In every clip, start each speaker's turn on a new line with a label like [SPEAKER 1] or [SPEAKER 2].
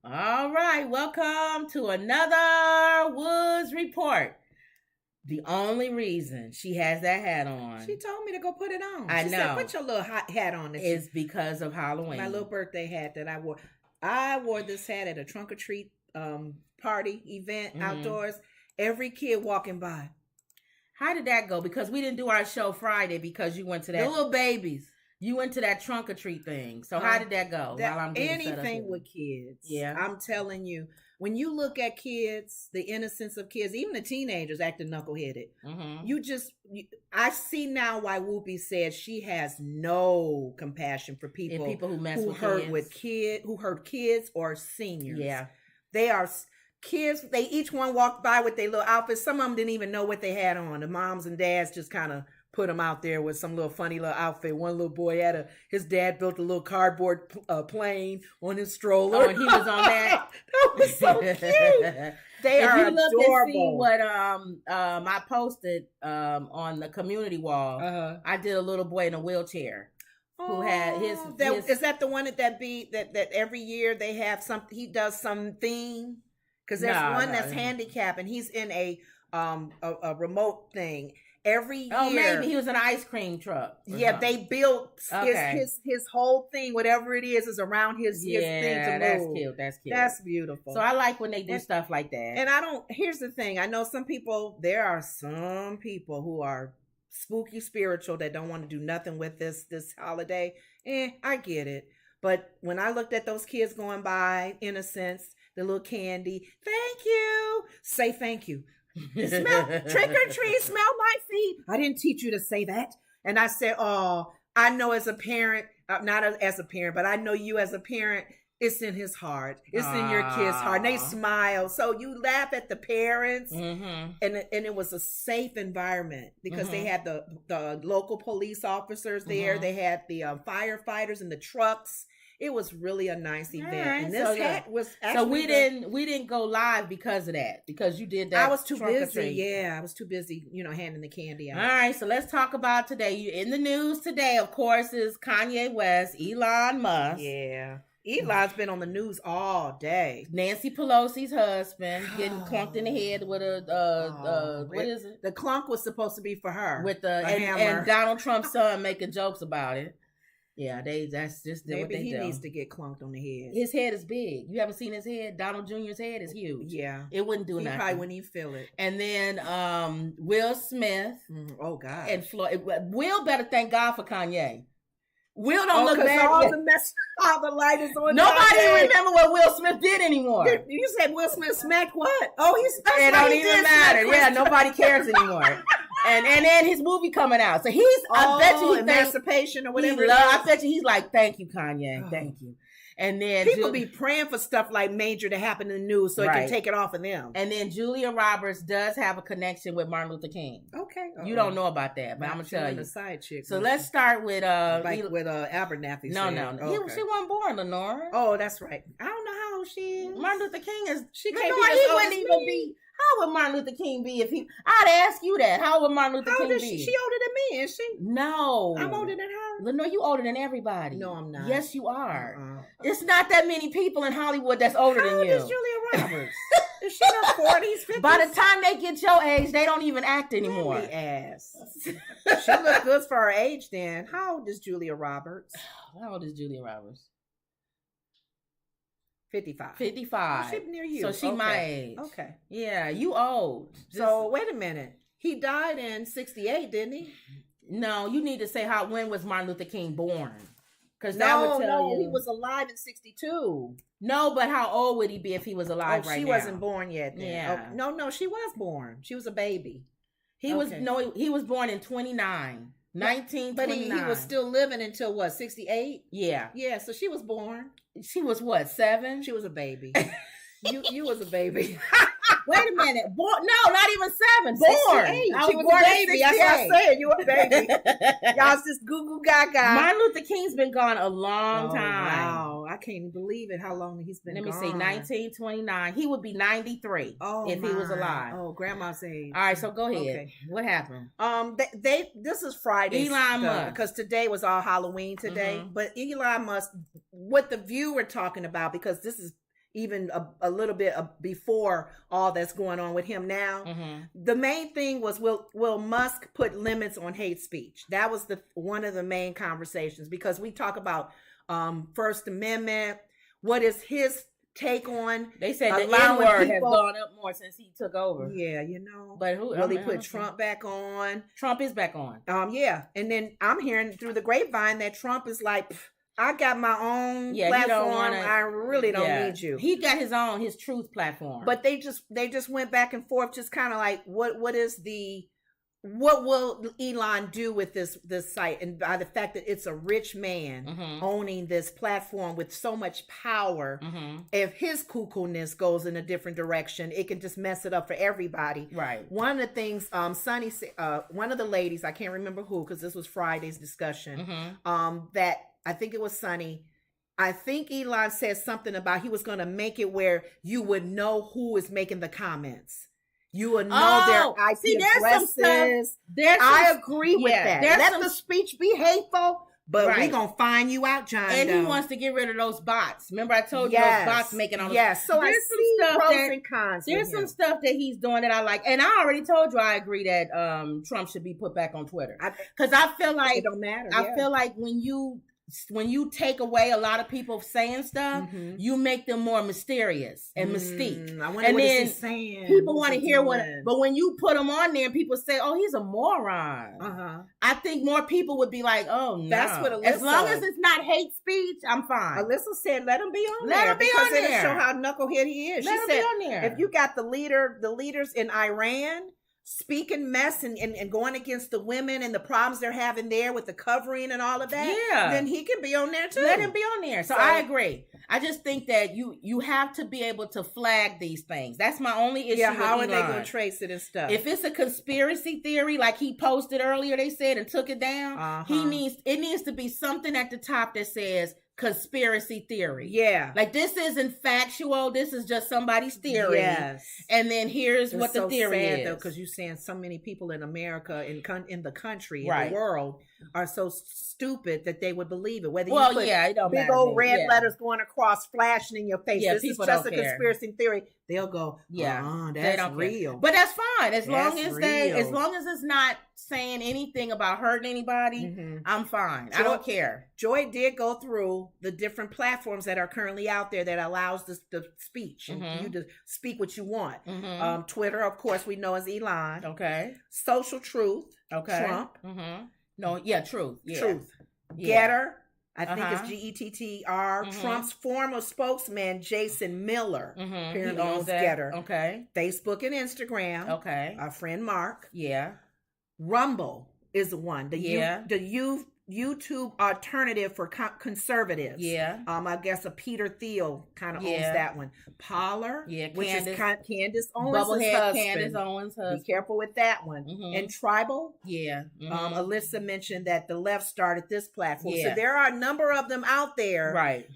[SPEAKER 1] All right, welcome to another Woods Report. The only reason she has that hat on,
[SPEAKER 2] She told me to go put it on.
[SPEAKER 1] I
[SPEAKER 2] She
[SPEAKER 1] know.
[SPEAKER 2] said, put your little hat on.
[SPEAKER 1] is because of Halloween.
[SPEAKER 2] My little birthday hat that I wore. I wore this hat at a trunk or treat party event outdoors. Every kid walking by.
[SPEAKER 1] How did that go? Because we didn't do our show Friday because you went to that.
[SPEAKER 2] The little babies.
[SPEAKER 1] You went to that trunk or treat thing. So how did that go?
[SPEAKER 2] Anything with kids. Yeah. I'm telling you, when you look at kids, the innocence of kids, even the teenagers acting knuckleheaded, I see now why Whoopi said she has no compassion for people
[SPEAKER 1] who mess
[SPEAKER 2] with kids, who hurt kids or seniors.
[SPEAKER 1] Yeah.
[SPEAKER 2] They are kids. They each one walked by with their little outfits. Some of them didn't even know what they had on. The moms and dads just kind of put them out there with some little funny little outfit. One little boy his dad built a little cardboard plane on his stroller.
[SPEAKER 1] Oh, and he was on that.
[SPEAKER 2] That was so cute. They are adorable. If you look and see
[SPEAKER 1] what I posted on the community wall, I did a little boy in a wheelchair. Who had his
[SPEAKER 2] is that the one that every year they have something, he does something? Because there's one that's handicapped and he's in a remote thing. Every year.
[SPEAKER 1] Oh, maybe he was in an ice cream truck.
[SPEAKER 2] Yeah, they built his whole thing, whatever it is around his thing to move.
[SPEAKER 1] That's cute. That's cute.
[SPEAKER 2] That's beautiful.
[SPEAKER 1] So I like when they do stuff like that.
[SPEAKER 2] And here's the thing. I know there are some people who are spooky spiritual that don't want to do nothing with this holiday. I get it. But when I looked at those kids going by, innocence, the little candy, thank you. Say thank you. Smell, trick or treat, smell my feet. I didn't teach you to say that. And I said, oh, I know as a parent, not as a parent, but I know you as a parent, it's in his heart. It's in your kid's heart. And they smile. So you laugh at the parents. And it was a safe environment because they had the local police officers there. They had the firefighters in the trucks. It was really a nice event. Right. And this hat was actually...
[SPEAKER 1] So we didn't go live because of that. Because you did that.
[SPEAKER 2] I was too busy. Yeah, I was too busy, handing the candy out.
[SPEAKER 1] All right, so let's talk about today. In the news today, of course, is Kanye West, Elon Musk.
[SPEAKER 2] Yeah. Elon's been on the news all day.
[SPEAKER 1] Nancy Pelosi's husband getting clunked in the head with what is it?
[SPEAKER 2] The clunk was supposed to be for her.
[SPEAKER 1] With hammer. And Donald Trump's son making jokes about it. Yeah, that's just
[SPEAKER 2] maybe
[SPEAKER 1] what they
[SPEAKER 2] he
[SPEAKER 1] do.
[SPEAKER 2] Needs to get clunked on the head.
[SPEAKER 1] His head is big. You haven't seen his head? Donald Jr.'s head is huge.
[SPEAKER 2] Yeah,
[SPEAKER 1] it wouldn't do nothing.
[SPEAKER 2] He probably wouldn't even feel it.
[SPEAKER 1] And then Will Smith.
[SPEAKER 2] Oh God.
[SPEAKER 1] And Floyd. Will better thank God for Kanye. Will don't look bad.
[SPEAKER 2] All the light is on.
[SPEAKER 1] Nobody remember what Will Smith did anymore.
[SPEAKER 2] You said Will Smith smacked what? Oh,
[SPEAKER 1] it don't even matter. Yeah, nobody cares anymore. And then his movie coming out. So I bet you
[SPEAKER 2] Emancipation or whatever.
[SPEAKER 1] I bet you he's like, thank you, Kanye. Thank you. And then
[SPEAKER 2] people be praying for stuff like major to happen in the news so it can take it off of them.
[SPEAKER 1] And then Julia Roberts does have a connection with Martin Luther King.
[SPEAKER 2] Okay.
[SPEAKER 1] You don't know about that, but I'm gonna tell you.
[SPEAKER 2] The side chick.
[SPEAKER 1] So let's start with
[SPEAKER 2] with Abernathy.
[SPEAKER 1] No. She wasn't born, Lenora.
[SPEAKER 2] Oh, that's right. I don't know how old she is.
[SPEAKER 1] Martin Luther King is.
[SPEAKER 2] She can't be. He
[SPEAKER 1] wouldn't even be. How would Martin Luther King be if he... I'd ask you that. How would Martin Luther King be?
[SPEAKER 2] She older than me, is she?
[SPEAKER 1] No.
[SPEAKER 2] I'm older than her?
[SPEAKER 1] No, you older than everybody.
[SPEAKER 2] No, I'm not.
[SPEAKER 1] Yes, you are. It's not that many people in Hollywood that's older than you.
[SPEAKER 2] How old is Julia Roberts? Is she in her 40s, 50s?
[SPEAKER 1] By the time they get your age, they don't even act anymore.
[SPEAKER 2] She look good for her age then. How old is Julia Roberts?
[SPEAKER 1] How old is Julia Roberts?
[SPEAKER 2] 55.
[SPEAKER 1] 55.
[SPEAKER 2] Oh, she's near you.
[SPEAKER 1] So she my age.
[SPEAKER 2] Okay.
[SPEAKER 1] Yeah, you old.
[SPEAKER 2] So wait a minute. He died in 68, didn't he?
[SPEAKER 1] No, you need to say when was Martin Luther King born? Because that would tell you.
[SPEAKER 2] He was alive in 62.
[SPEAKER 1] No, but how old would he be if he was alive right now?
[SPEAKER 2] She wasn't born yet then.
[SPEAKER 1] Yeah.
[SPEAKER 2] Oh, no, she was born. She was a baby.
[SPEAKER 1] He was born in 29. 1929.
[SPEAKER 2] But he was still living until what, 68?
[SPEAKER 1] Yeah.
[SPEAKER 2] Yeah, so she was born.
[SPEAKER 1] She was what, 7?
[SPEAKER 2] She was a baby. you was a baby.
[SPEAKER 1] Wait a minute. Born? No, not even 7. Born.
[SPEAKER 2] She was a baby. That's what I said. You a baby. Y'all just Google Gaga.
[SPEAKER 1] Martin Luther King's been gone a long time.
[SPEAKER 2] Wow. I can't believe it how long he's been gone.
[SPEAKER 1] Let me see. 1929. He would be 93 if he was alive.
[SPEAKER 2] Oh, grandma's age.
[SPEAKER 1] All right, so go ahead. Okay. What happened?
[SPEAKER 2] This is Friday.
[SPEAKER 1] Elon Musk.
[SPEAKER 2] Because today was all Halloween today. But Elon Musk, what the View were talking about, because this is even a little bit before all that's going on with him now. The main thing was, will Musk put limits on hate speech? That was one of the main conversations, because we talk about First Amendment. What is his take on?
[SPEAKER 1] They said the N-word has gone up more since he took over.
[SPEAKER 2] Yeah, you know.
[SPEAKER 1] But who
[SPEAKER 2] really put Trump back on?
[SPEAKER 1] Trump is back on.
[SPEAKER 2] Yeah, and then I'm hearing through the grapevine that Trump is like, I got my own platform. I really don't need you.
[SPEAKER 1] He got his truth platform.
[SPEAKER 2] But they just went back and forth, just kind of like, what will Elon do with this site? And by the fact that it's a rich man owning this platform with so much power, if his cuckoo-ness goes in a different direction, it can just mess it up for everybody.
[SPEAKER 1] Right.
[SPEAKER 2] One of the things Sunny said, one of the ladies, I can't remember who, because this was Friday's discussion, that I think it was Sunny. I think Elon said something about he was going to make it where you would know who is making the comments. You would know their IP addresses. I agree with that. Let the speech be hateful, but we're going to find you out, John.
[SPEAKER 1] And he wants to get rid of those bots. Remember I told you those bots making all those.
[SPEAKER 2] Yes, so there's some stuff pros and cons.
[SPEAKER 1] There's some stuff that he's doing that I like. And I already told you I agree that Trump should be put back on Twitter. Because I feel like
[SPEAKER 2] it don't matter.
[SPEAKER 1] I feel like when you take away a lot of people saying stuff, you make them more mysterious and mystique.
[SPEAKER 2] I wonder what he's saying.
[SPEAKER 1] People want to hear but when you put them on there and people say, "Oh, he's a moron," I think more people would be like, "Oh, no."
[SPEAKER 2] That's what Alyssa.
[SPEAKER 1] As long as it's not hate speech, I'm fine.
[SPEAKER 2] Alyssa said, "Let him be on there."
[SPEAKER 1] Let him be on there.
[SPEAKER 2] It'll show how knucklehead he is.
[SPEAKER 1] Let him be on there.
[SPEAKER 2] If you got the leaders in Iran speaking mess and going against the women and the problems they're having there with the covering and all of that, then he can be on there too.
[SPEAKER 1] Let him be on there. So I agree. I just think that you have to be able to flag these things. That's my only issue.
[SPEAKER 2] Yeah, how
[SPEAKER 1] with
[SPEAKER 2] are
[SPEAKER 1] Elon.
[SPEAKER 2] they going to trace it and stuff?
[SPEAKER 1] If it's a conspiracy theory, like he posted earlier, they said, and took it down, it needs to be something at the top that says conspiracy theory.
[SPEAKER 2] Yeah.
[SPEAKER 1] Like, this isn't factual. This is just somebody's theory.
[SPEAKER 2] Yes.
[SPEAKER 1] And then here's what the theory is.
[SPEAKER 2] Though, because you're saying so many people in America, in the country, in the world, are so stupid that they would believe it. Whether you put
[SPEAKER 1] it don't
[SPEAKER 2] big
[SPEAKER 1] matter
[SPEAKER 2] old red letters going across, flashing in your face. This is just a conspiracy theory. They'll go, that's real.
[SPEAKER 1] But that's fine. As long as it's not saying anything about hurting anybody, I'm fine. I don't care.
[SPEAKER 2] Joy did go through the different platforms that are currently out there that allows the speech and you to speak what you want. Twitter, of course, we know as Elon.
[SPEAKER 1] Okay.
[SPEAKER 2] Social Truth. Okay. Trump.
[SPEAKER 1] No, Truth. Yeah.
[SPEAKER 2] Truth. Getter. I think it's GETTR. Trump's former spokesman, Jason Miller, apparently owns Getter.
[SPEAKER 1] Okay.
[SPEAKER 2] Facebook and Instagram.
[SPEAKER 1] Okay.
[SPEAKER 2] Our friend Mark.
[SPEAKER 1] Yeah.
[SPEAKER 2] Rumble is the one. The YouTube alternative for conservatives.
[SPEAKER 1] Yeah.
[SPEAKER 2] I guess Peter Thiel kind of owns that one. Parler, which is Candace Owens'
[SPEAKER 1] Bubblehead
[SPEAKER 2] husband.
[SPEAKER 1] Candace Owens' husband.
[SPEAKER 2] Be careful with that one. And Tribal.
[SPEAKER 1] Yeah.
[SPEAKER 2] Alyssa mentioned that the left started this platform. So there are a number of them out there.
[SPEAKER 1] Right.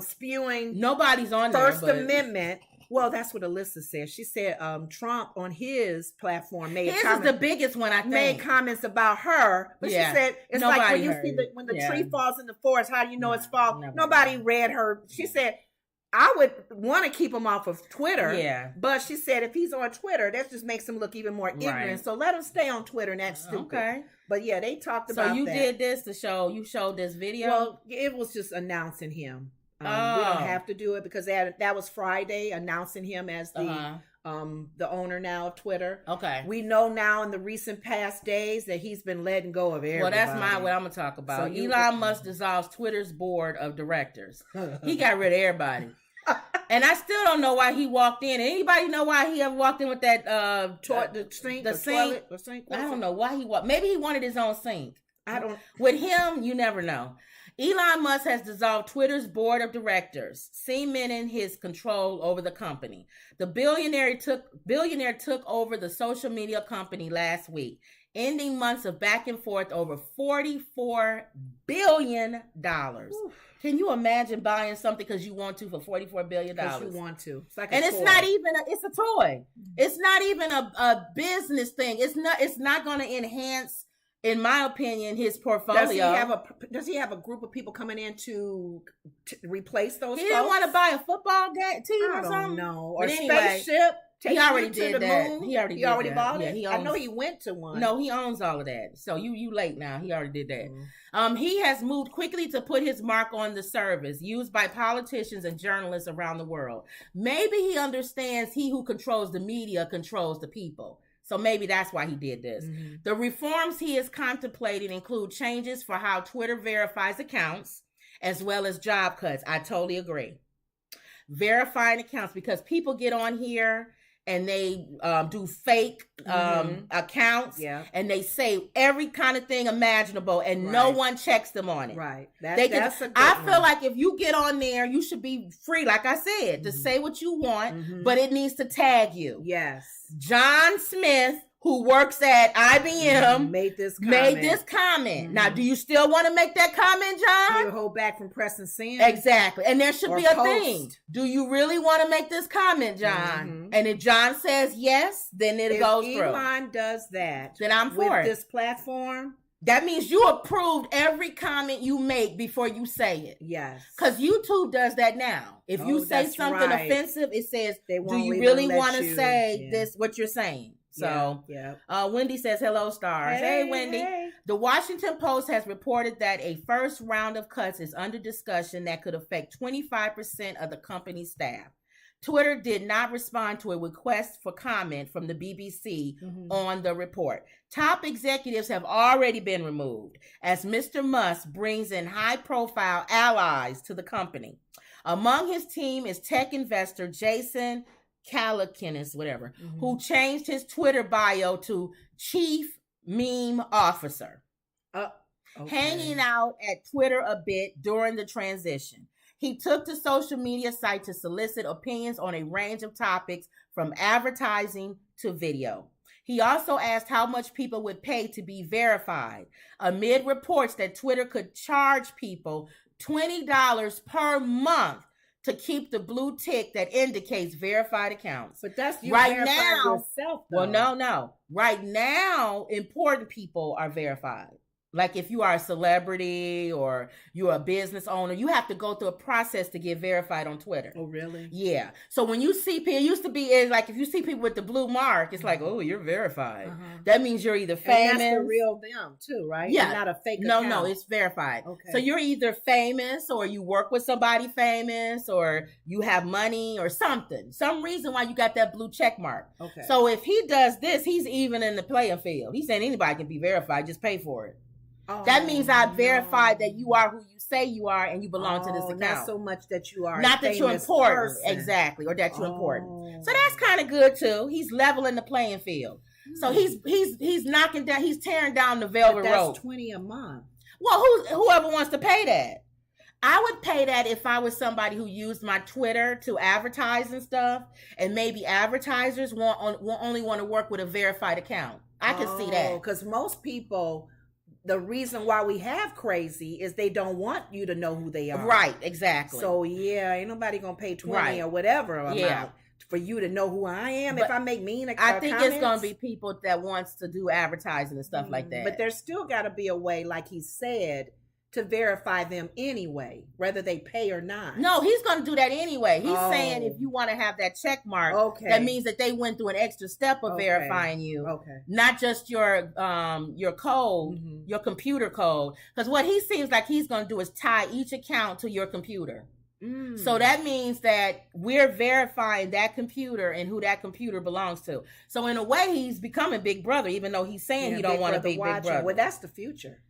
[SPEAKER 2] Spewing.
[SPEAKER 1] Nobody's on
[SPEAKER 2] First Amendment. Well, that's what Alyssa said. She said Trump on his platform made
[SPEAKER 1] his is the biggest one, I think.
[SPEAKER 2] Made comments about her. But she said it's nobody like when you see when the tree falls in the forest, how do you know it's fall? Nobody read her. She said, I would want to keep him off of Twitter. Yeah. But she said if he's on Twitter, that just makes him look even more ignorant. So let him stay on Twitter, and that's stupid. Okay. But yeah, they talked about that.
[SPEAKER 1] So you did this to show, you showed this video?
[SPEAKER 2] Well, it was just announcing him. We don't have to do it because that was Friday, announcing him as the owner now of Twitter. Okay. We know now in the recent past days that he's been letting go of everybody.
[SPEAKER 1] Well, that's what I'm going to talk about. So Elon Musk dissolves Twitter's board of directors. He got rid of everybody. And I still don't know why he walked in. Anybody know why he ever walked in with that the sink? I don't know why he walked. Maybe he wanted his own sink.
[SPEAKER 2] I don't.
[SPEAKER 1] With him, you never know. Elon Musk has dissolved Twitter's board of directors, cementing his control over the company. The billionaire took over the social media company last week, ending months of back and forth over $44 billion. Oof. Can you imagine buying something because you want to for $44 billion?
[SPEAKER 2] Because you want to. It's like
[SPEAKER 1] it's not even it's a toy. It's not even a business thing. It's not going to enhance. in my opinion, his portfolio.
[SPEAKER 2] Does he have a group of people coming in to replace those?
[SPEAKER 1] He didn't want to buy a football team or something.
[SPEAKER 2] I don't know. Or
[SPEAKER 1] anyway,
[SPEAKER 2] spaceship.
[SPEAKER 1] He already did that.
[SPEAKER 2] Moon.
[SPEAKER 1] He already
[SPEAKER 2] bought
[SPEAKER 1] it.
[SPEAKER 2] Yeah,
[SPEAKER 1] he owns,
[SPEAKER 2] I know he went to one.
[SPEAKER 1] No, he owns all of that. So you late now. He already did that. He has moved quickly to put his mark on the service used by politicians and journalists around the world. Maybe he understands he who controls the media controls the people. So maybe that's why he did this. The reforms he is contemplating include changes for how Twitter verifies accounts, as well as job cuts. I totally agree. Verifying accounts, because people get on here and they do fake accounts, and they say every kind of thing imaginable, and no one checks them on it.
[SPEAKER 2] Right.
[SPEAKER 1] That's a good I feel like if you get on there, you should be free, like I said, to say what you want, but it needs to tag you.
[SPEAKER 2] Yes.
[SPEAKER 1] John Smith, who works at IBM,
[SPEAKER 2] made this comment.
[SPEAKER 1] Now, do you still want to make that comment, John?
[SPEAKER 2] You hold back from pressing send.
[SPEAKER 1] Exactly. And there should be a thing. Do you really want to make this comment, John? And if John says yes, then it goes through.
[SPEAKER 2] If Elon does that,
[SPEAKER 1] then I'm for
[SPEAKER 2] it. With this platform,
[SPEAKER 1] that means you approved every comment you make before you say it.
[SPEAKER 2] Yes.
[SPEAKER 1] Because YouTube does that now. If you say something offensive, it says, do you really want to say this, what you're saying? So, Wendy says, hello, stars. Hey, Wendy. Hey. The Washington Post has reported that a first round of cuts is under discussion that could affect 25% of the company's staff. Twitter did not respond to a request for comment from the BBC on the report. Top executives have already been removed as Mr. Musk brings in high-profile allies to the company. Among his team is tech investor Jason Calacanis, who changed his Twitter bio to Chief Meme Officer, hanging out at Twitter a bit during the transition. He took to social media site to solicit opinions on a range of topics from advertising to video. He also asked how much people would pay to be verified, amid reports that Twitter could charge people $20 per month to keep the blue tick that indicates verified accounts.
[SPEAKER 2] But that's you right now. Yourself, though.
[SPEAKER 1] Well, no. Right now, important people are verified. Like if you are a celebrity or you're a business owner, you have to go through a process to get verified on Twitter.
[SPEAKER 2] Oh, really?
[SPEAKER 1] Yeah. So when you see people, it used to be like if you see people with the blue mark, it's like, oh, you're verified. That means you're either famous.
[SPEAKER 2] And that's the real them too, right?
[SPEAKER 1] Yeah.
[SPEAKER 2] And not a fake account.
[SPEAKER 1] No, it's verified.
[SPEAKER 2] Okay.
[SPEAKER 1] So you're either famous or you work with somebody famous or you have money or something. Some reason why you got that blue check mark.
[SPEAKER 2] Okay.
[SPEAKER 1] So if he does this, he's even in the playing field. He's saying anybody can be verified. Just pay for it. Oh, that means I verified that you are who you say you are and you belong to this account.
[SPEAKER 2] Not so much that you are
[SPEAKER 1] not that you're important.
[SPEAKER 2] Person.
[SPEAKER 1] Exactly. Or that you're important. So that's kind of good too. He's leveling the playing field. So he's knocking down, he's tearing down the velvet rope.
[SPEAKER 2] That's $20 a month.
[SPEAKER 1] Well, whoever wants to pay that. I would pay that if I was somebody who used my Twitter to advertise and stuff, and maybe advertisers only want to work with a verified account. I can see that.
[SPEAKER 2] Because most people, the reason why we have crazy is they don't want you to know who they are.
[SPEAKER 1] Right, exactly.
[SPEAKER 2] So ain't nobody gonna pay 20 or whatever amount for you to know who I am. But if I make mean
[SPEAKER 1] I think it's gonna be people that wants to do advertising and stuff like that.
[SPEAKER 2] But there's still gotta be a way, like he said, to verify them anyway, whether they pay or not.
[SPEAKER 1] No, he's going to do that anyway. He's saying if you want to have that check mark, that means that they went through an extra step of verifying you. Not just your code, your computer code. Because what he seems like he's going to do is tie each account to your computer. So that means that we're verifying that computer and who that computer belongs to. So in a way, he's becoming Big Brother, even though he's saying he don't want to be Big Brother.
[SPEAKER 2] Well, that's the future.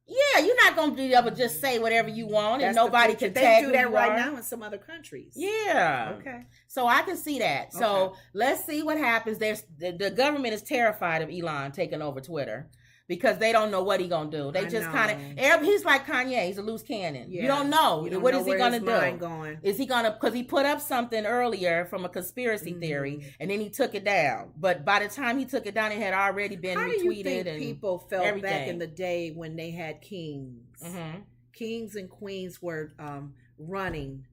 [SPEAKER 1] Yeah, you're not going to be able to just say whatever you want and nobody can tag you.
[SPEAKER 2] They do that right now in some other countries.
[SPEAKER 1] Yeah.
[SPEAKER 2] Okay. So
[SPEAKER 1] I can see that. So let's see what happens. The government is terrified of Elon taking over Twitter because they don't know what he's going to do. They just kind of, he's like Kanye. He's a loose cannon. Yeah. You don't know. What is he going to do?
[SPEAKER 2] Going.
[SPEAKER 1] Is he going to, because he put up something earlier from a conspiracy theory and then he took it down. But by the time he took it down, it had already been retweeted. How do you think
[SPEAKER 2] people felt back in the day when they had kings? Kings and queens were running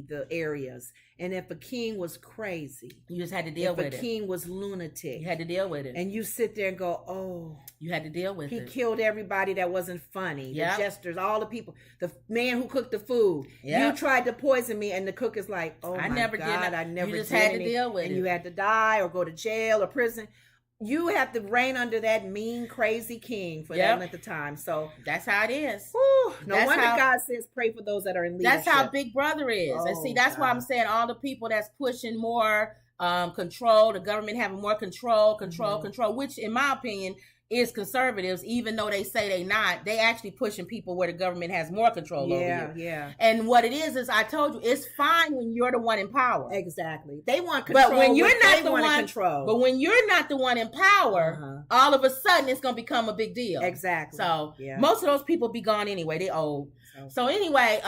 [SPEAKER 2] the areas. And if a king was crazy,
[SPEAKER 1] you just had to deal with it.
[SPEAKER 2] If a king was lunatic,
[SPEAKER 1] you had to deal with it.
[SPEAKER 2] And you sit there and go, oh,
[SPEAKER 1] you had to deal with it.
[SPEAKER 2] He killed everybody that wasn't funny.
[SPEAKER 1] Yep.
[SPEAKER 2] The jesters, all the people, the man who cooked the food. Yep. You tried to poison me, and the cook is like, oh I never did. I never
[SPEAKER 1] you just
[SPEAKER 2] did
[SPEAKER 1] had to deal with
[SPEAKER 2] and
[SPEAKER 1] it.
[SPEAKER 2] You had to die or go to jail or prison. You have to reign under that mean, crazy king for that length of time. So
[SPEAKER 1] that's how it is.
[SPEAKER 2] Whew, no wonder God says pray for those that are in leadership.
[SPEAKER 1] That's how Big Brother is. And see, that's why I'm saying all the people that's pushing more control, the government having more control, which in my opinion is conservatives, even though they say they not, they actually pushing people where the government has more control over you.
[SPEAKER 2] Yeah.
[SPEAKER 1] And what it is I told you, it's fine when you're the one in power.
[SPEAKER 2] Exactly. They want control.
[SPEAKER 1] But when you're not the one control. But when you're not the one in power, all of a sudden it's gonna become a big deal.
[SPEAKER 2] Exactly.
[SPEAKER 1] So most of those people be gone anyway. They old. So anyway,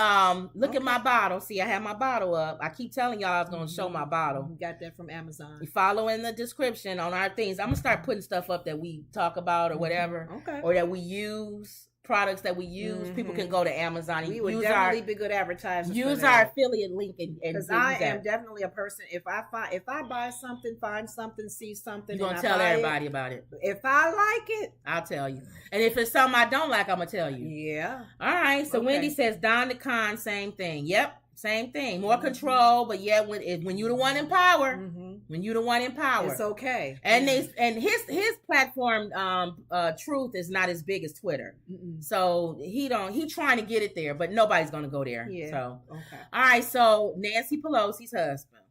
[SPEAKER 1] look at my bottle. See, I have my bottle up. I keep telling y'all I was going to show my bottle.
[SPEAKER 2] You got that from Amazon.
[SPEAKER 1] You follow in the description on our things. I'm going to start putting stuff up that we talk about or whatever.
[SPEAKER 2] Okay.
[SPEAKER 1] Or that we use. Products that we use, people can go to Amazon and
[SPEAKER 2] we would definitely be good advertisers.
[SPEAKER 1] Use our affiliate link and
[SPEAKER 2] because I am definitely a person. If I buy something, find something, see something,
[SPEAKER 1] you're gonna tell everybody about it.
[SPEAKER 2] If I like it,
[SPEAKER 1] I'll tell you. And if it's something I don't like, I'm gonna tell you.
[SPEAKER 2] Yeah.
[SPEAKER 1] All right. So Wendy says Don the Con, same thing. Yep. Same thing, more control, but when you're the one in power,
[SPEAKER 2] it's okay.
[SPEAKER 1] And his platform, Truth is not as big as Twitter, so he trying to get it there, but nobody's gonna go there.
[SPEAKER 2] Yeah.
[SPEAKER 1] So
[SPEAKER 2] okay.
[SPEAKER 1] All right. So Nancy Pelosi's husband.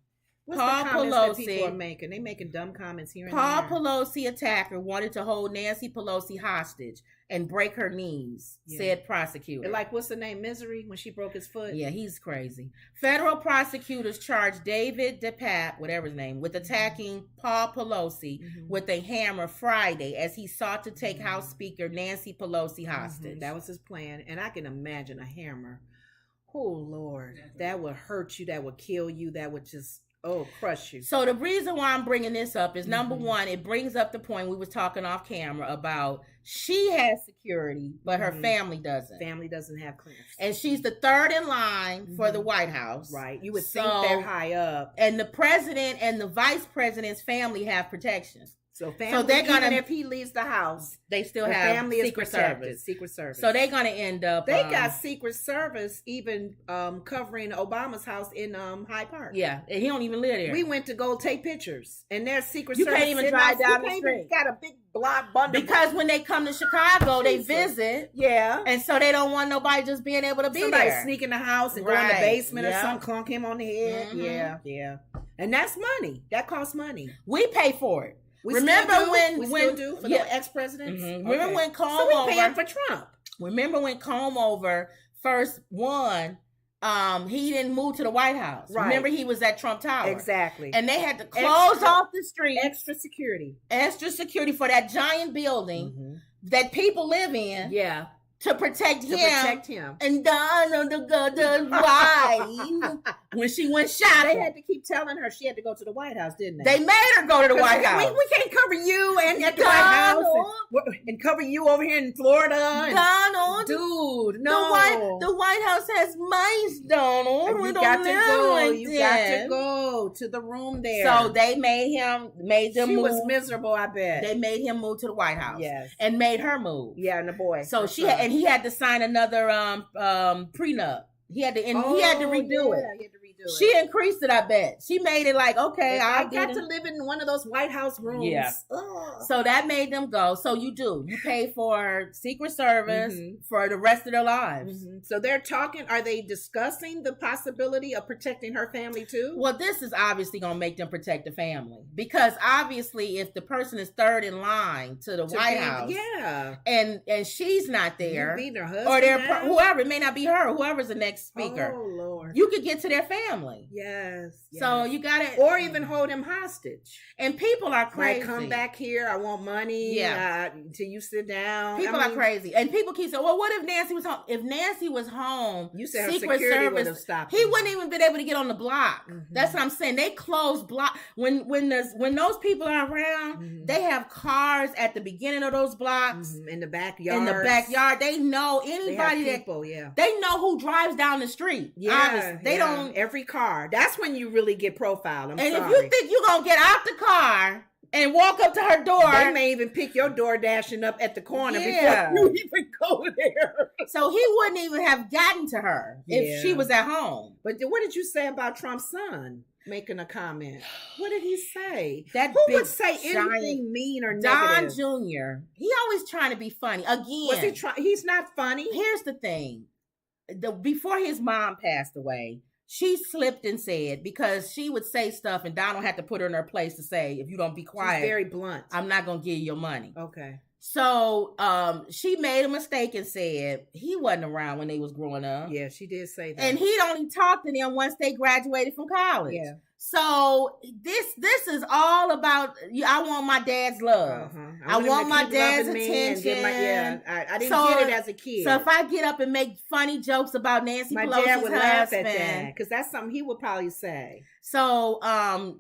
[SPEAKER 2] What's Paul the comments Pelosi, that people are making? They making dumb comments here and
[SPEAKER 1] Paul Pelosi attacker wanted to hold Nancy Pelosi hostage and break her knees, said prosecutor.
[SPEAKER 2] Like, what's the name? Misery, when she broke his foot?
[SPEAKER 1] Yeah, he's crazy. Federal prosecutors charged David DePape, whatever his name, with attacking Paul Pelosi with a hammer Friday as he sought to take House Speaker Nancy Pelosi hostage.
[SPEAKER 2] That was his plan. And I can imagine a hammer. Oh, Lord. That would hurt you. That would kill you. That would just... crush you.
[SPEAKER 1] So the reason why I'm bringing this up is number one, it brings up the point we was talking off camera about she has security, but her family doesn't.
[SPEAKER 2] Family doesn't have clearance.
[SPEAKER 1] And she's the third in line for the White House.
[SPEAKER 2] Right. You would think they're high up.
[SPEAKER 1] And the president and the vice president's family have protection.
[SPEAKER 2] So they're gonna, even if he leaves the house,
[SPEAKER 1] they still have
[SPEAKER 2] family
[SPEAKER 1] Secret Service.
[SPEAKER 2] Secret Service.
[SPEAKER 1] So they're gonna end up.
[SPEAKER 2] They got Secret Service even covering Obama's house in Hyde Park.
[SPEAKER 1] Yeah, and he don't even live there.
[SPEAKER 2] We went to go take pictures, and there's Secret
[SPEAKER 1] Service.
[SPEAKER 2] You can't
[SPEAKER 1] even drive down the street.
[SPEAKER 2] Got a big block bundle.
[SPEAKER 1] Because when they come to Chicago, they visit.
[SPEAKER 2] Yeah,
[SPEAKER 1] and so they don't want nobody just being able to be
[SPEAKER 2] somebody
[SPEAKER 1] there.
[SPEAKER 2] Sneak in the house and go in the basement or something, clunk him on the head. Yeah, and that's money. That costs money.
[SPEAKER 1] We pay for it.
[SPEAKER 2] Remember when the ex-presidents?
[SPEAKER 1] Remember when Comb
[SPEAKER 2] over paying for Trump?
[SPEAKER 1] Remember when Comb over first won? He didn't move to the White House. Right. Remember he was at Trump Tower.
[SPEAKER 2] Exactly.
[SPEAKER 1] And they had to close off the street.
[SPEAKER 2] Extra security
[SPEAKER 1] for that giant building that people live in.
[SPEAKER 2] Yeah.
[SPEAKER 1] To protect him. And Donna the why? When she went shopping.
[SPEAKER 2] They had to keep telling her she had to go to the White House, didn't they?
[SPEAKER 1] They made her go to the White House.
[SPEAKER 2] We can't cover you and at the White House and cover you over here in Florida.
[SPEAKER 1] Donald.
[SPEAKER 2] Dude, no.
[SPEAKER 1] The White House has mice, Donald.
[SPEAKER 2] You got to go to the room there.
[SPEAKER 1] So they made them
[SPEAKER 2] she
[SPEAKER 1] move.
[SPEAKER 2] Was miserable, I bet.
[SPEAKER 1] They made him move to the White House.
[SPEAKER 2] Yes.
[SPEAKER 1] And made her move.
[SPEAKER 2] Yeah, and the boy.
[SPEAKER 1] So he had to sign another prenup. He had to redo it. She increased it, I bet. She made it like, okay,
[SPEAKER 2] I got to live in one of those White House rooms.
[SPEAKER 1] Yeah. So that made them go. So you pay for Secret Service for the rest of their lives.
[SPEAKER 2] So are they discussing the possibility of protecting her family too?
[SPEAKER 1] Well, this is obviously going to make them protect the family. Because obviously if the person is third in line to the White House.
[SPEAKER 2] Yeah.
[SPEAKER 1] And she's not there.
[SPEAKER 2] Her husband
[SPEAKER 1] or whoever, it may not be her, whoever's the next speaker.
[SPEAKER 2] Oh, Lord.
[SPEAKER 1] You could get to their family. family.
[SPEAKER 2] Yes.
[SPEAKER 1] So you gotta,
[SPEAKER 2] or even hold him hostage.
[SPEAKER 1] And people are crazy.
[SPEAKER 2] Like, come back here. I want money.
[SPEAKER 1] Yeah.
[SPEAKER 2] Till you sit down.
[SPEAKER 1] People are crazy, and people keep saying, "Well, what if Nancy was home? If Nancy was home,
[SPEAKER 2] you said her
[SPEAKER 1] Secret
[SPEAKER 2] security would
[SPEAKER 1] Service
[SPEAKER 2] have stopped.
[SPEAKER 1] He wouldn't even been able to get on the block. That's what I'm saying. They close block when those people are around. They have cars at the beginning of those blocks
[SPEAKER 2] in the backyard.
[SPEAKER 1] In the backyard, they know anybody they know who drives down the street.
[SPEAKER 2] Yeah,
[SPEAKER 1] they don't
[SPEAKER 2] every car. That's when you really get profiled. I'm sorry.
[SPEAKER 1] If you think you're gonna get out the car and walk up to her door,
[SPEAKER 2] they may even pick your door dashing up at the corner before you even go there.
[SPEAKER 1] So he wouldn't even have gotten to her if she was at home.
[SPEAKER 2] But what did you say about Trump's son making a comment? What did he say?
[SPEAKER 1] That
[SPEAKER 2] who would say anything mean or negative?
[SPEAKER 1] Don Jr. He always trying to be funny. Again,
[SPEAKER 2] was he trying? He's not funny.
[SPEAKER 1] Here's the thing: before his mom passed away, she slipped and said, because she would say stuff and Donald had to put her in her place to say, if you don't be quiet,
[SPEAKER 2] she's very blunt,
[SPEAKER 1] I'm not going to give you your money.
[SPEAKER 2] Okay.
[SPEAKER 1] So she made a mistake and said he wasn't around when they was growing up.
[SPEAKER 2] Yeah, she did say that.
[SPEAKER 1] And he'd only talked to them once they graduated from college.
[SPEAKER 2] Yeah.
[SPEAKER 1] So this is all about, I want my dad's love. I want my dad's attention.
[SPEAKER 2] I didn't get it as a kid.
[SPEAKER 1] So if I get up and make funny jokes about Nancy Pelosi's husband, my dad would laugh at that,
[SPEAKER 2] because that's something he would probably say.
[SPEAKER 1] So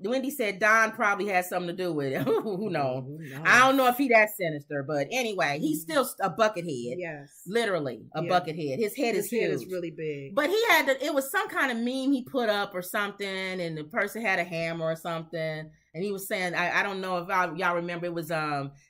[SPEAKER 1] Wendy said Don probably has something to do with it. Who knows? I don't know if he that sinister, but anyway, he's still a buckethead. Yes, literally a buckethead. His head is huge.
[SPEAKER 2] His head is really big.
[SPEAKER 1] But he had it was some kind of meme he put up or something, and the person had a hammer or something, and he was saying, I don't know if y'all remember, it was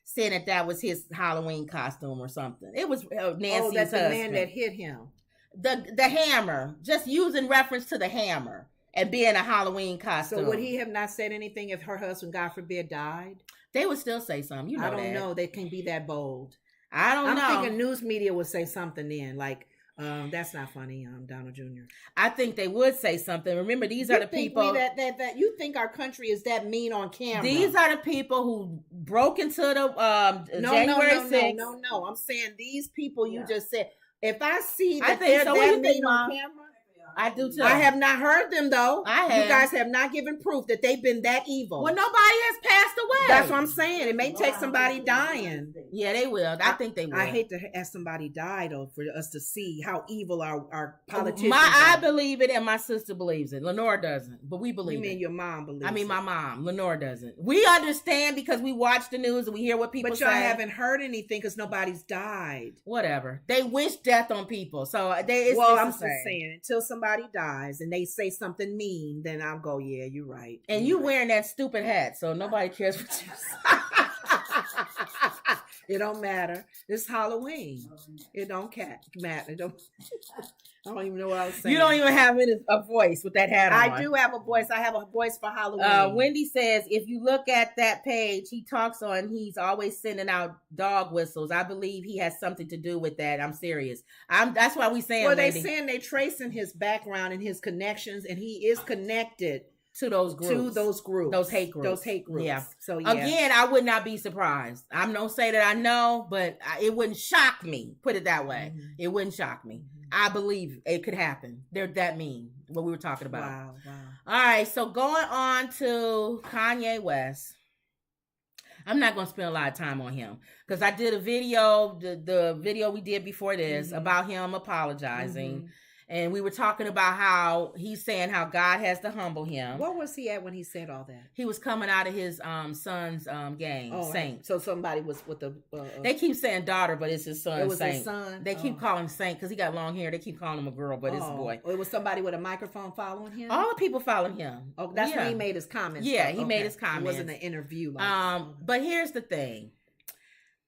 [SPEAKER 1] saying that was his Halloween costume or something. It was Nancy's
[SPEAKER 2] that's
[SPEAKER 1] husband.
[SPEAKER 2] The man that hit him.
[SPEAKER 1] The hammer, just using reference to the hammer. And being a Halloween costume.
[SPEAKER 2] So would he have not said anything if her husband, God forbid, died?
[SPEAKER 1] They would still say something. You know,
[SPEAKER 2] I don't know. They can't be that bold.
[SPEAKER 1] I'm
[SPEAKER 2] thinking news media would say something then, like, that's not funny, Donald Jr.
[SPEAKER 1] I think they would say something. Remember, these are the people
[SPEAKER 2] that you think our country is that mean on camera.
[SPEAKER 1] These are the people who broke into the January 6th.
[SPEAKER 2] No. I'm saying these people you just said. If I see that they're
[SPEAKER 1] so
[SPEAKER 2] that mean on camera.
[SPEAKER 1] I do too.
[SPEAKER 2] I have not heard them though.
[SPEAKER 1] I have.
[SPEAKER 2] You guys have not given proof that they've been that evil.
[SPEAKER 1] Well, nobody has passed away.
[SPEAKER 2] That's what I'm saying. It may take somebody dying.
[SPEAKER 1] Yeah, they will. I think they will.
[SPEAKER 2] I hate to have somebody die though for us to see how evil our politicians
[SPEAKER 1] I believe it, and my sister believes it. Lenore doesn't, but we believe it.
[SPEAKER 2] You mean your mom believes it?
[SPEAKER 1] I mean my mom. Lenore doesn't. We understand because we watch the news and we hear what people say.
[SPEAKER 2] But y'all haven't heard anything because nobody's died.
[SPEAKER 1] Whatever. They wish death on people. So I'm
[SPEAKER 2] just saying, until somebody dies and they say something mean, then I'll go, yeah, you're right.
[SPEAKER 1] And you wearing that stupid hat, so nobody cares what you say.
[SPEAKER 2] It don't matter. It's Halloween. It don't matter. I don't even know what I was saying.
[SPEAKER 1] You don't even have a voice with that hat on.
[SPEAKER 2] I do have a voice. I have a voice for Halloween.
[SPEAKER 1] Wendy says, if you look at that page he talks on, he's always sending out dog whistles. I believe he has something to do with that. I'm serious. That's why we saying.
[SPEAKER 2] Well, they're saying they tracing his background and his connections, and he is connected
[SPEAKER 1] to those groups. Those hate groups.
[SPEAKER 2] Yeah. So
[SPEAKER 1] again, I would not be surprised. I'm not say that I know, but it wouldn't shock me. Put it that way. Mm-hmm. It wouldn't shock me. Mm-hmm. I believe it could happen. They're that mean. What we were talking about.
[SPEAKER 2] Wow.
[SPEAKER 1] All right. So going on to Kanye West. I'm not going to spend a lot of time on him because I did a video, the video we did before this about him apologizing. Mm-hmm. And we were talking about how he's saying how God has to humble him.
[SPEAKER 2] Where was he at when he said all that?
[SPEAKER 1] He was coming out of his son's game, Saint.
[SPEAKER 2] So somebody was with the...
[SPEAKER 1] they keep saying daughter, but it's his son,
[SPEAKER 2] It was
[SPEAKER 1] Saint.
[SPEAKER 2] his son?
[SPEAKER 1] They keep calling him Saint because he got long hair. They keep calling him a girl, but it's a boy.
[SPEAKER 2] It was somebody with a microphone following him?
[SPEAKER 1] All the people following him.
[SPEAKER 2] Oh, that's when he made his comments.
[SPEAKER 1] Yeah, he made his comments.
[SPEAKER 2] It wasn't an interview.
[SPEAKER 1] But here's the thing.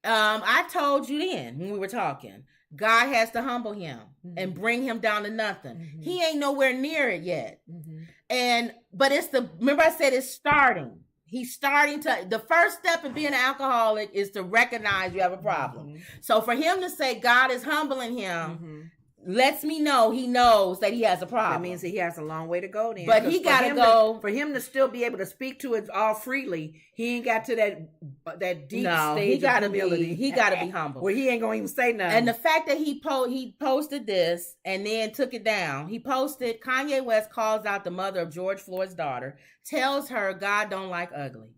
[SPEAKER 1] I told you then when we were talking, God has to humble him and bring him down to nothing. Mm-hmm. He ain't nowhere near it yet. Mm-hmm. But remember I said it's starting. He's starting to, the first step in being an alcoholic is to recognize you have a problem. Mm-hmm. So for him to say God is humbling him, lets me know he knows that he has a problem.
[SPEAKER 2] That means that he has a long way to go then.
[SPEAKER 1] But he got to go.
[SPEAKER 2] For him to still be able to speak to it all freely, he ain't got to that deep stage of humility.
[SPEAKER 1] He got to be humble.
[SPEAKER 2] Where he ain't going to even say nothing.
[SPEAKER 1] And the fact that he posted this and then took it down. He posted, Kanye West calls out the mother of George Floyd's daughter, tells her God don't like ugly.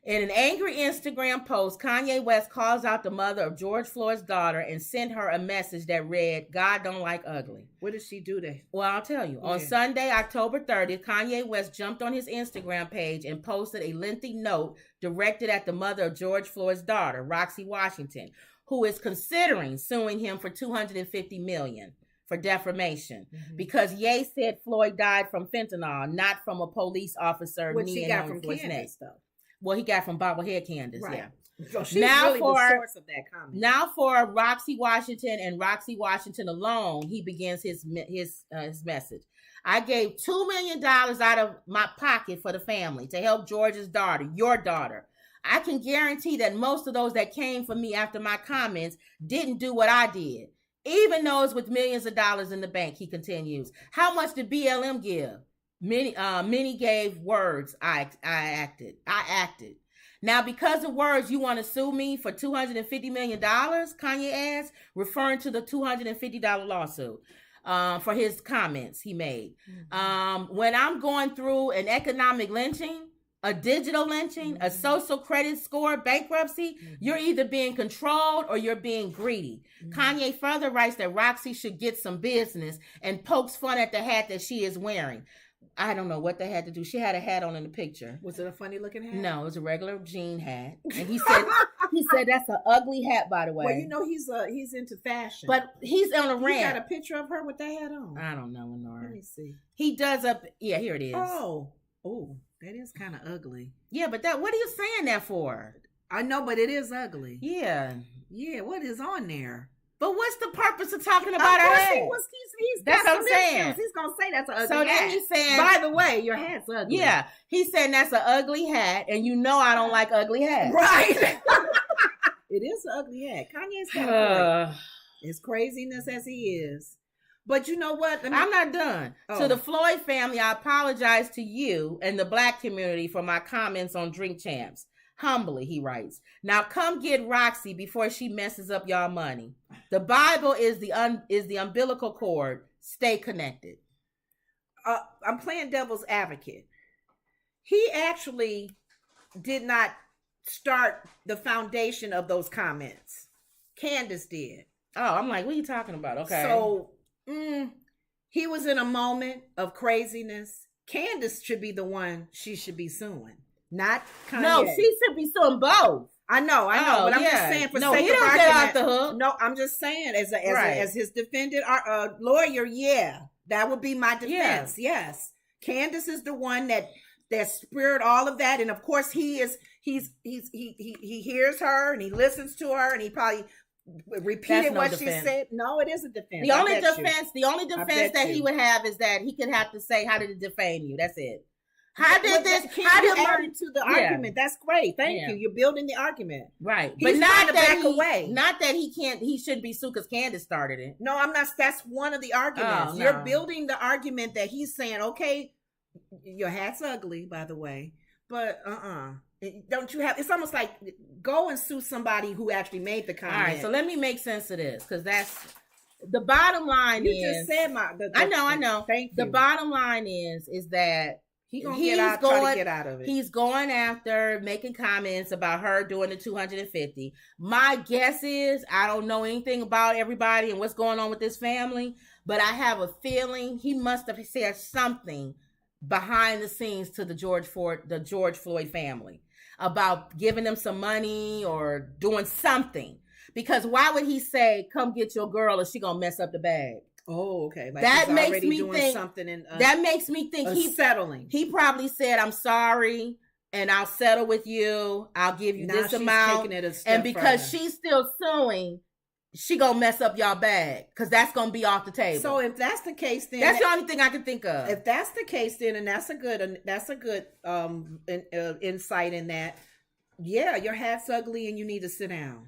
[SPEAKER 1] In an angry Instagram post, Kanye West calls out the mother of George Floyd's daughter and sent her a message that read, God don't like ugly.
[SPEAKER 2] What did she do there?
[SPEAKER 1] Well, I'll tell you. On Sunday, October 30th, Kanye West jumped on his Instagram page and posted a lengthy note directed at the mother of George Floyd's daughter, Roxy Washington, who is considering suing him for $250 million for defamation because Ye said Floyd died from fentanyl, not from a police officer.
[SPEAKER 2] Which he got from Candace, though.
[SPEAKER 1] Well, he got from bobblehead Candace,
[SPEAKER 2] right.
[SPEAKER 1] Yeah.
[SPEAKER 2] So she's now really the source of that comment.
[SPEAKER 1] Now for Roxy Washington and Roxy Washington alone, he begins his message. I gave $2 million out of my pocket for the family to help George's daughter, your daughter. I can guarantee that most of those that came for me after my comments didn't do what I did. Even those with millions of dollars in the bank, he continues. How much did BLM give? Many gave words. I acted. Now, because of words, you want to sue me for $250 million? Kanye asked, referring to the $250 lawsuit for his comments he made. When I'm going through an economic lynching, a digital lynching, a social credit score bankruptcy, you're either being controlled or you're being greedy. Kanye further writes that Roxy should get some business and pokes fun at the hat that she is wearing. I don't know what they had to do. She had a hat on in the picture.
[SPEAKER 2] Was it a funny looking hat?
[SPEAKER 1] No, it was a regular jean hat. And he said that's an ugly hat, by the way.
[SPEAKER 2] Well, you know he's into fashion.
[SPEAKER 1] But he's on a rant.
[SPEAKER 2] You got a picture of her with that hat on?
[SPEAKER 1] I don't know, Lenora.
[SPEAKER 2] Let me see.
[SPEAKER 1] He does yeah, here it is.
[SPEAKER 2] Oh, that is kind of ugly.
[SPEAKER 1] Yeah, but what are you saying that for?
[SPEAKER 2] I know, but it is ugly.
[SPEAKER 1] Yeah.
[SPEAKER 2] Yeah, what is on there?
[SPEAKER 1] But what's the purpose of talking about her hat?
[SPEAKER 2] That's what I'm saying. He's going to say that's an ugly hat. So then he's saying, by the way, your hat's ugly.
[SPEAKER 1] Yeah. He's saying that's an ugly hat, and you know I don't like ugly hats.
[SPEAKER 2] Right. It is an ugly hat. Kanye's kind of as craziness as he is. But you know what?
[SPEAKER 1] I'm not done. To the Floyd family, I apologize to you and the Black community for my comments on Drink Champs. Humbly, he writes. Now come get Roxy before she messes up y'all money. The Bible is the umbilical cord. Stay connected.
[SPEAKER 2] I'm playing devil's advocate. He actually did not start the foundation of those comments. Candace did.
[SPEAKER 1] Oh, I'm like, what are you talking about? Okay.
[SPEAKER 2] So he was in a moment of craziness. Candace should be the one she should be suing. Not Kanye.
[SPEAKER 1] No, she should be suing both.
[SPEAKER 2] I know, but I'm just saying for sake of argument. No, he don't get off the hook. No, I'm just saying as his defendant lawyer, that would be my defense. Yeah. Yes, Candace is the one that spurred all of that, and of course he hears her and he listens to her and he probably repeated what she said. No, it is a defense. The only
[SPEAKER 1] defense that he would have is that he could have to say, "How did it defame you?" That's it.
[SPEAKER 2] How did to the argument? That's great. Thank you. You're building the argument.
[SPEAKER 1] Right.
[SPEAKER 2] He's but not that away.
[SPEAKER 1] Not that he shouldn't be sued because Candace started it.
[SPEAKER 2] No, I'm not. That's one of the arguments. You're building the argument that he's saying, okay, your hat's ugly, by the way, but don't you have, it's almost like go and sue somebody who actually made the comment.
[SPEAKER 1] All right, so let me make sense of this because that's the bottom line.
[SPEAKER 2] You just said
[SPEAKER 1] I know.
[SPEAKER 2] Thank you.
[SPEAKER 1] The bottom line is that
[SPEAKER 2] He's going to get out of it.
[SPEAKER 1] He's going after making comments about her doing the 250. My guess is, I don't know anything about everybody and what's going on with this family, but I have a feeling he must have said something behind the scenes to the George Floyd family about giving them some money or doing something. Because why would he say, come get your girl or she going to mess up the bag?
[SPEAKER 2] Oh, okay.
[SPEAKER 1] Like that makes me think
[SPEAKER 2] something
[SPEAKER 1] that makes me think he's
[SPEAKER 2] settling.
[SPEAKER 1] He probably said, "I'm sorry, and I'll settle with you. I'll give you this amount." And because she's still suing, she gonna mess up y'all bag because that's gonna be off the table.
[SPEAKER 2] So if that's the case, then
[SPEAKER 1] that's the only thing I can think of.
[SPEAKER 2] If that's the case, then and that's a good insight in that. Yeah, your hat's ugly, and you need to sit down.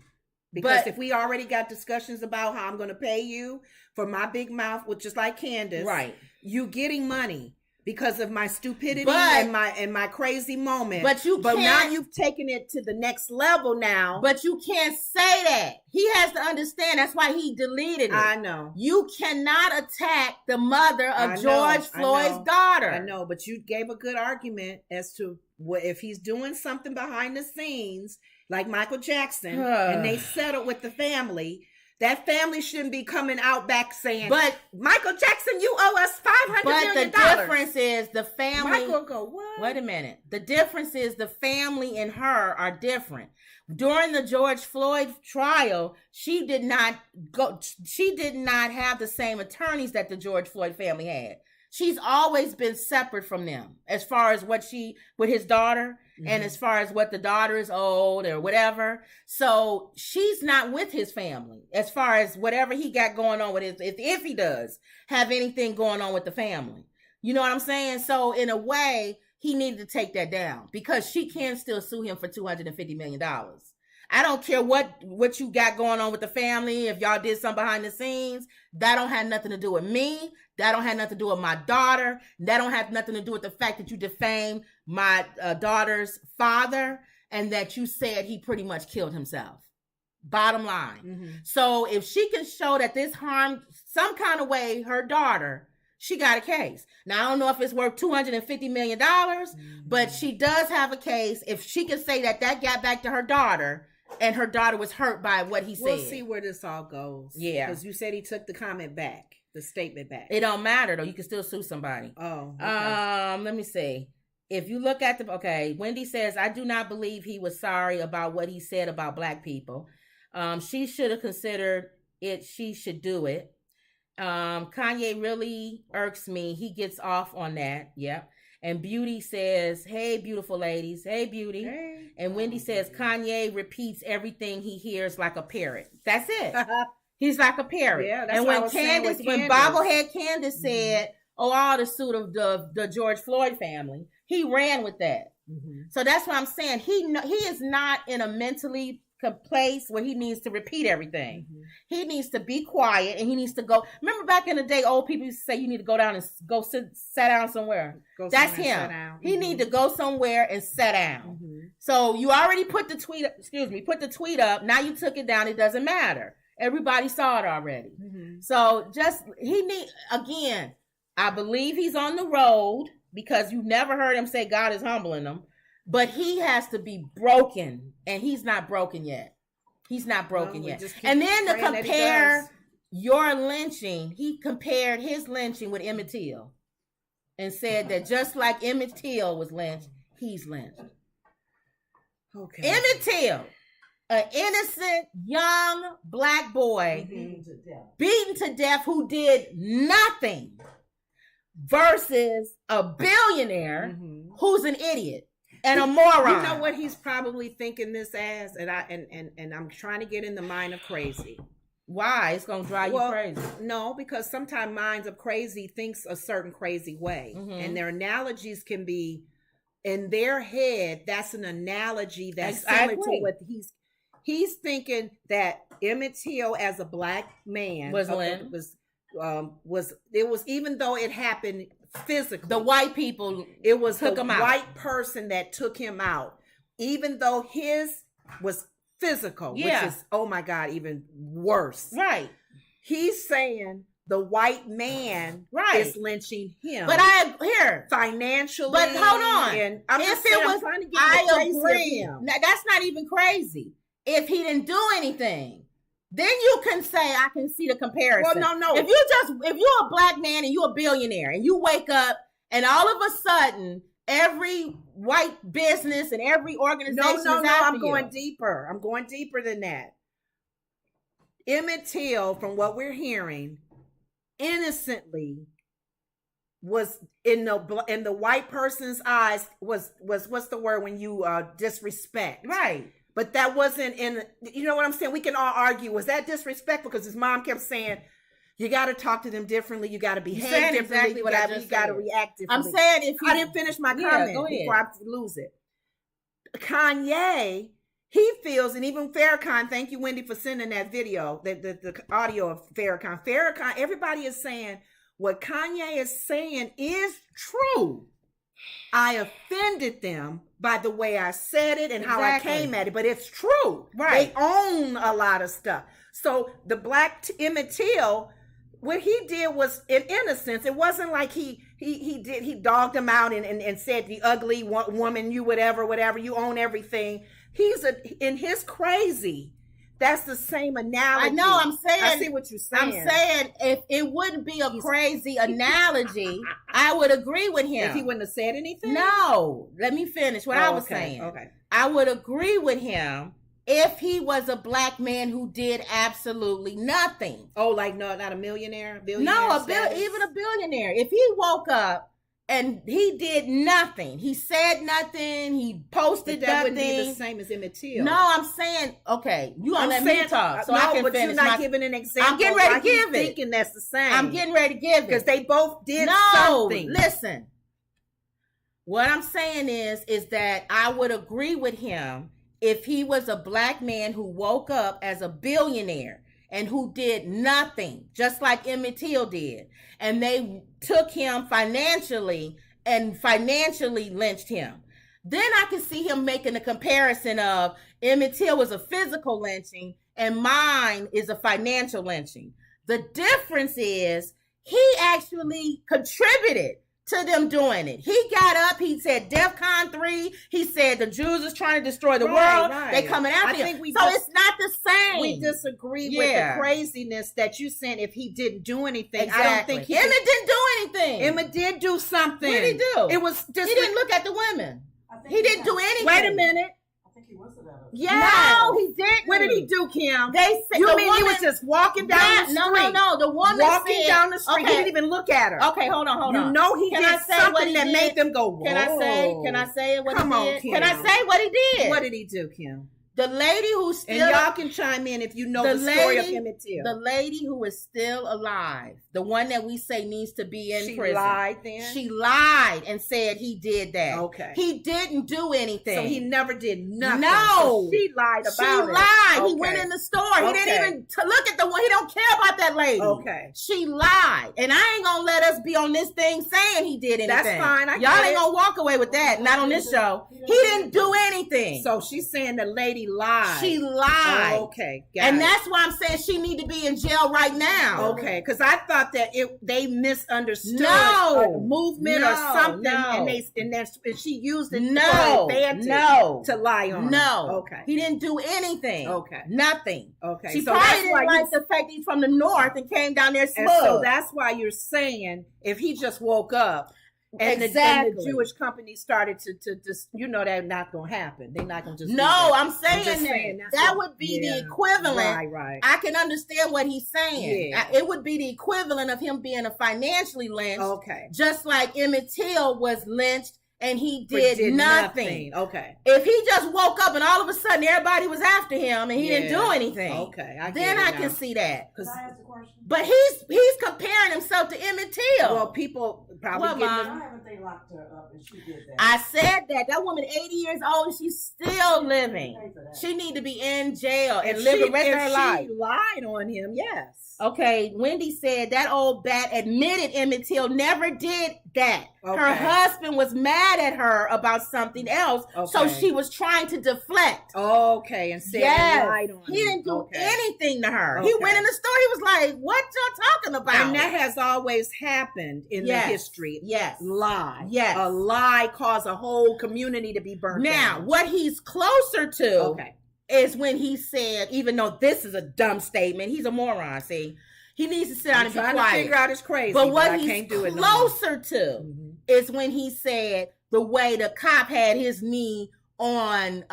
[SPEAKER 2] Because if we already got discussions about how I'm going to pay you for my big mouth, which is like Candace,
[SPEAKER 1] right?
[SPEAKER 2] You getting money because of my stupidity and my crazy moment. But now you've taken it to the next level now.
[SPEAKER 1] But you can't say that. He has to understand. That's why he deleted it.
[SPEAKER 2] I know.
[SPEAKER 1] You cannot attack the mother of George Floyd's daughter.
[SPEAKER 2] I know, but you gave a good argument as to what if he's doing something behind the scenes, like Michael Jackson, and they settled with the family. That family shouldn't be coming out back saying, "But Michael Jackson, you owe us $500 million."
[SPEAKER 1] But the difference is the family.
[SPEAKER 2] Michael go, what?
[SPEAKER 1] Wait a minute. The difference is the family and her are different. During the George Floyd trial, she did not have the same attorneys that the George Floyd family had. She's always been separate from them as far as with his daughter. Mm-hmm. And as far as what the daughter is owed or whatever. So she's not with his family as far as whatever he got going on with if he does have anything going on with the family. You know what I'm saying? So in a way, he needed to take that down because she can still sue him for $250 million. I don't care what you got going on with the family. If y'all did something behind the scenes, that don't have nothing to do with me. That don't have nothing to do with my daughter. That don't have nothing to do with the fact that you defamed my daughter's father and that you said he pretty much killed himself. Bottom line. Mm-hmm. So if she can show that this harmed some kind of way her daughter, she got a case. Now, I don't know if it's worth $250 million, but she does have a case. If she can say that got back to her daughter and her daughter was hurt by what he said.
[SPEAKER 2] We'll see where this all goes.
[SPEAKER 1] Yeah.
[SPEAKER 2] Because you said he took the comment back. The statement back.
[SPEAKER 1] It don't matter though. You can still sue somebody.
[SPEAKER 2] Oh. Okay.
[SPEAKER 1] Let me see. If you look at Wendy says, I do not believe he was sorry about what he said about black people. She should have considered it. She should do it. Kanye really irks me. He gets off on that. Yep. And Beauty says, hey, beautiful ladies. Hey, Beauty. Hey. And Wendy says, Kanye repeats everything he hears like a parrot. That's it. He's like a parrot.
[SPEAKER 2] Yeah, that's
[SPEAKER 1] and when Bobblehead Candace said, all the suit of the George Floyd family, he ran with that. Mm-hmm. So that's what I'm saying. He is not in a mentally place where he needs to repeat everything. Mm-hmm. He needs to be quiet and he needs to go. Remember back in the day, old people used to say you need to go down and sit down somewhere. That's him. He mm-hmm. need to go somewhere and sit down. Mm-hmm. So you already put the tweet up. Now you took it down. It doesn't matter. Everybody saw it already. Mm-hmm. So I believe he's on the road because you never heard him say God is humbling him, but he has to be broken and he's not broken yet. He's not broken yet. And then to compare your lynching, he compared his lynching with Emmett Till and said that just like Emmett Till was lynched, he's lynched. Okay. Emmett Till. An innocent young black boy beaten to death who did nothing versus a billionaire who's an idiot and a moron.
[SPEAKER 2] You know what he's probably thinking this as, and I'm trying to get in the mind of crazy.
[SPEAKER 1] Why? It's gonna drive you crazy.
[SPEAKER 2] No, because sometimes minds of crazy thinks a certain crazy way, and their analogies can be in their head. That's an analogy that's similar to what He's thinking that Emmett Till as a black man was even though it happened physically.
[SPEAKER 1] The white people
[SPEAKER 2] it was the white person that took him out. Even though his was physical, which is oh my God, even worse.
[SPEAKER 1] Right.
[SPEAKER 2] He's saying the white man is lynching him.
[SPEAKER 1] But
[SPEAKER 2] financially.
[SPEAKER 1] But hold on.
[SPEAKER 2] And I agree.
[SPEAKER 1] Now, that's not even crazy. If he didn't do anything, then you can say I can see the comparison.
[SPEAKER 2] Well, no.
[SPEAKER 1] If you're a black man and you're a billionaire and you wake up and all of a sudden every white business and every organization
[SPEAKER 2] I'm going deeper. I'm going deeper than that. Emmett Till, from what we're hearing, innocently was in the white person's eyes was what's the word when you disrespect,
[SPEAKER 1] right?
[SPEAKER 2] But that wasn't in, you know what I'm saying? We can all argue, was that disrespectful? Because his mom kept saying, you got to talk to them differently. You got to behave differently.
[SPEAKER 1] Exactly what I just
[SPEAKER 2] got to react differently.
[SPEAKER 1] I'm saying
[SPEAKER 2] I didn't finish my comment before I lose it. Kanye he feels, and even Farrakhan, thank you, Wendy, for sending that video, the audio of Farrakhan. Farrakhan, everybody is saying what Kanye is saying is true. I offended them by the way I said it and how I came at it, but it's true.
[SPEAKER 1] Right.
[SPEAKER 2] They own a lot of stuff. So the black Emmett Till, what he did was in innocence. It wasn't like he dogged him out and said, the ugly woman, you whatever, you own everything. In his crazy. That's the same analogy.
[SPEAKER 1] I know, I'm saying.
[SPEAKER 2] I see what you're saying.
[SPEAKER 1] I'm saying if it wouldn't be a crazy analogy, I would agree with him.
[SPEAKER 2] If he wouldn't have said anything?
[SPEAKER 1] No. Let me finish what I was saying.
[SPEAKER 2] Okay.
[SPEAKER 1] I would agree with him if he was a black man who did absolutely nothing.
[SPEAKER 2] Oh, like not a millionaire? Billionaire?
[SPEAKER 1] No, even a billionaire. If he woke up and he did nothing, he said nothing, he posted
[SPEAKER 2] that
[SPEAKER 1] nothing.
[SPEAKER 2] Wouldn't be the same as Emmett Till.
[SPEAKER 1] No, I'm saying, okay, you gonna let me talk so I can
[SPEAKER 2] but
[SPEAKER 1] finish.
[SPEAKER 2] You're not giving an example.
[SPEAKER 1] I'm getting ready to give it.
[SPEAKER 2] Thinking that's the same.
[SPEAKER 1] I'm getting ready to give it
[SPEAKER 2] because they both did something.
[SPEAKER 1] Listen, what I'm saying is that I would agree with him if he was a black man who woke up as a billionaire and who did nothing, just like Emmett Till did, and they took him financially and financially lynched him. Then I can see him making a comparison of Emmett Till was a physical lynching and mine is a financial lynching. The difference is he actually contributed to them doing it. He got up, he said DEFCON 3, he said the Jews is trying to destroy the world. Right. They coming after him. It's not the same.
[SPEAKER 2] We disagree with the craziness that you saying if he didn't do anything.
[SPEAKER 1] Exactly.
[SPEAKER 2] I don't think
[SPEAKER 1] Emmett didn't do anything.
[SPEAKER 2] Emmett did do something.
[SPEAKER 1] What did he do?
[SPEAKER 2] It was just
[SPEAKER 1] he didn't look at the women. He didn't do anything.
[SPEAKER 2] Wait a minute.
[SPEAKER 3] He whistled at us.
[SPEAKER 1] No, he didn't.
[SPEAKER 2] What did he do, Kim?
[SPEAKER 1] They said
[SPEAKER 2] you
[SPEAKER 1] the
[SPEAKER 2] mean
[SPEAKER 1] woman,
[SPEAKER 2] he was just walking down the street?
[SPEAKER 1] No. The woman
[SPEAKER 2] walking
[SPEAKER 1] said,
[SPEAKER 2] down the street.
[SPEAKER 1] Okay.
[SPEAKER 2] He didn't even look at her.
[SPEAKER 1] Okay, hold on.
[SPEAKER 2] You know he did something that made them go, whoa.
[SPEAKER 1] Can I say what
[SPEAKER 2] Come
[SPEAKER 1] he
[SPEAKER 2] on,
[SPEAKER 1] did?
[SPEAKER 2] Kim.
[SPEAKER 1] Can I say what he did?
[SPEAKER 2] What did he do, Kim?
[SPEAKER 1] The lady who still...
[SPEAKER 2] And y'all can chime in if you know the story of Emmett Till.
[SPEAKER 1] The lady who is still alive, the one that we say needs to be in prison.
[SPEAKER 2] She lied then?
[SPEAKER 1] She lied and said he did that.
[SPEAKER 2] Okay.
[SPEAKER 1] He didn't do anything.
[SPEAKER 2] So he never did nothing.
[SPEAKER 1] No.
[SPEAKER 2] So she lied about it.
[SPEAKER 1] She lied.
[SPEAKER 2] Okay.
[SPEAKER 1] He went in the store. He didn't even look at the one. He don't care about that lady.
[SPEAKER 2] Okay.
[SPEAKER 1] She lied. And I ain't going to let us be on this thing saying he did anything.
[SPEAKER 2] That's fine.
[SPEAKER 1] Y'all ain't going to walk away with that. Not on this show. He didn't do anything.
[SPEAKER 2] So she's saying the lady lied.
[SPEAKER 1] She lied.
[SPEAKER 2] Oh, okay.
[SPEAKER 1] And that's why I'm saying she need to be in jail right now.
[SPEAKER 2] Okay. Because I thought that they misunderstood a movement or something. And she used it for advantage to lie on.
[SPEAKER 1] No.
[SPEAKER 2] Okay.
[SPEAKER 1] He didn't do anything.
[SPEAKER 2] Okay.
[SPEAKER 1] Nothing.
[SPEAKER 2] Okay.
[SPEAKER 1] She probably didn't like the fact he's from the north and came down there smug.
[SPEAKER 2] And so that's why you're saying if he just woke up and, the Jewish company started to just, that's not going to happen. They're not going to just.
[SPEAKER 1] No, I'm saying that would be the equivalent.
[SPEAKER 2] Right.
[SPEAKER 1] I can understand what he's saying.
[SPEAKER 2] Yeah.
[SPEAKER 1] It would be the equivalent of him being a financially lynched.
[SPEAKER 2] Okay.
[SPEAKER 1] Just like Emmett Till was lynched and he did nothing.
[SPEAKER 2] Okay.
[SPEAKER 1] If he just woke up and all of a sudden everybody was after him and he didn't do anything.
[SPEAKER 2] Okay.
[SPEAKER 1] Then I can see that.
[SPEAKER 3] Can I ask a question?
[SPEAKER 1] But he's comparing himself to Emmett Till.
[SPEAKER 2] Well, people probably
[SPEAKER 3] why haven't they locked her up and she did that?
[SPEAKER 1] I said that woman 80 years old, she's still living. She need to be in jail and live the rest of her life.
[SPEAKER 2] She lied on him, yes.
[SPEAKER 1] Okay, Wendy said that old bat admitted Emmett Till never did that.
[SPEAKER 2] Okay.
[SPEAKER 1] Her husband was mad at her about something else, so she was trying to deflect.
[SPEAKER 2] Okay, and said lied on him.
[SPEAKER 1] He didn't do anything to her. He went in the store, he was like, what y'all talking about?
[SPEAKER 2] And that has always happened in the history.
[SPEAKER 1] Yes.
[SPEAKER 2] Lie.
[SPEAKER 1] Yes.
[SPEAKER 2] A lie caused a whole community to be burned down.
[SPEAKER 1] Now, what he's closer to is when he said, even though this is a dumb statement, he's a moron, see? He needs to sit down and be quiet.
[SPEAKER 2] I'm trying to figure out his crazy,
[SPEAKER 1] but what
[SPEAKER 2] I
[SPEAKER 1] he's
[SPEAKER 2] can't do it
[SPEAKER 1] closer to is when he said the way the cop had his knee on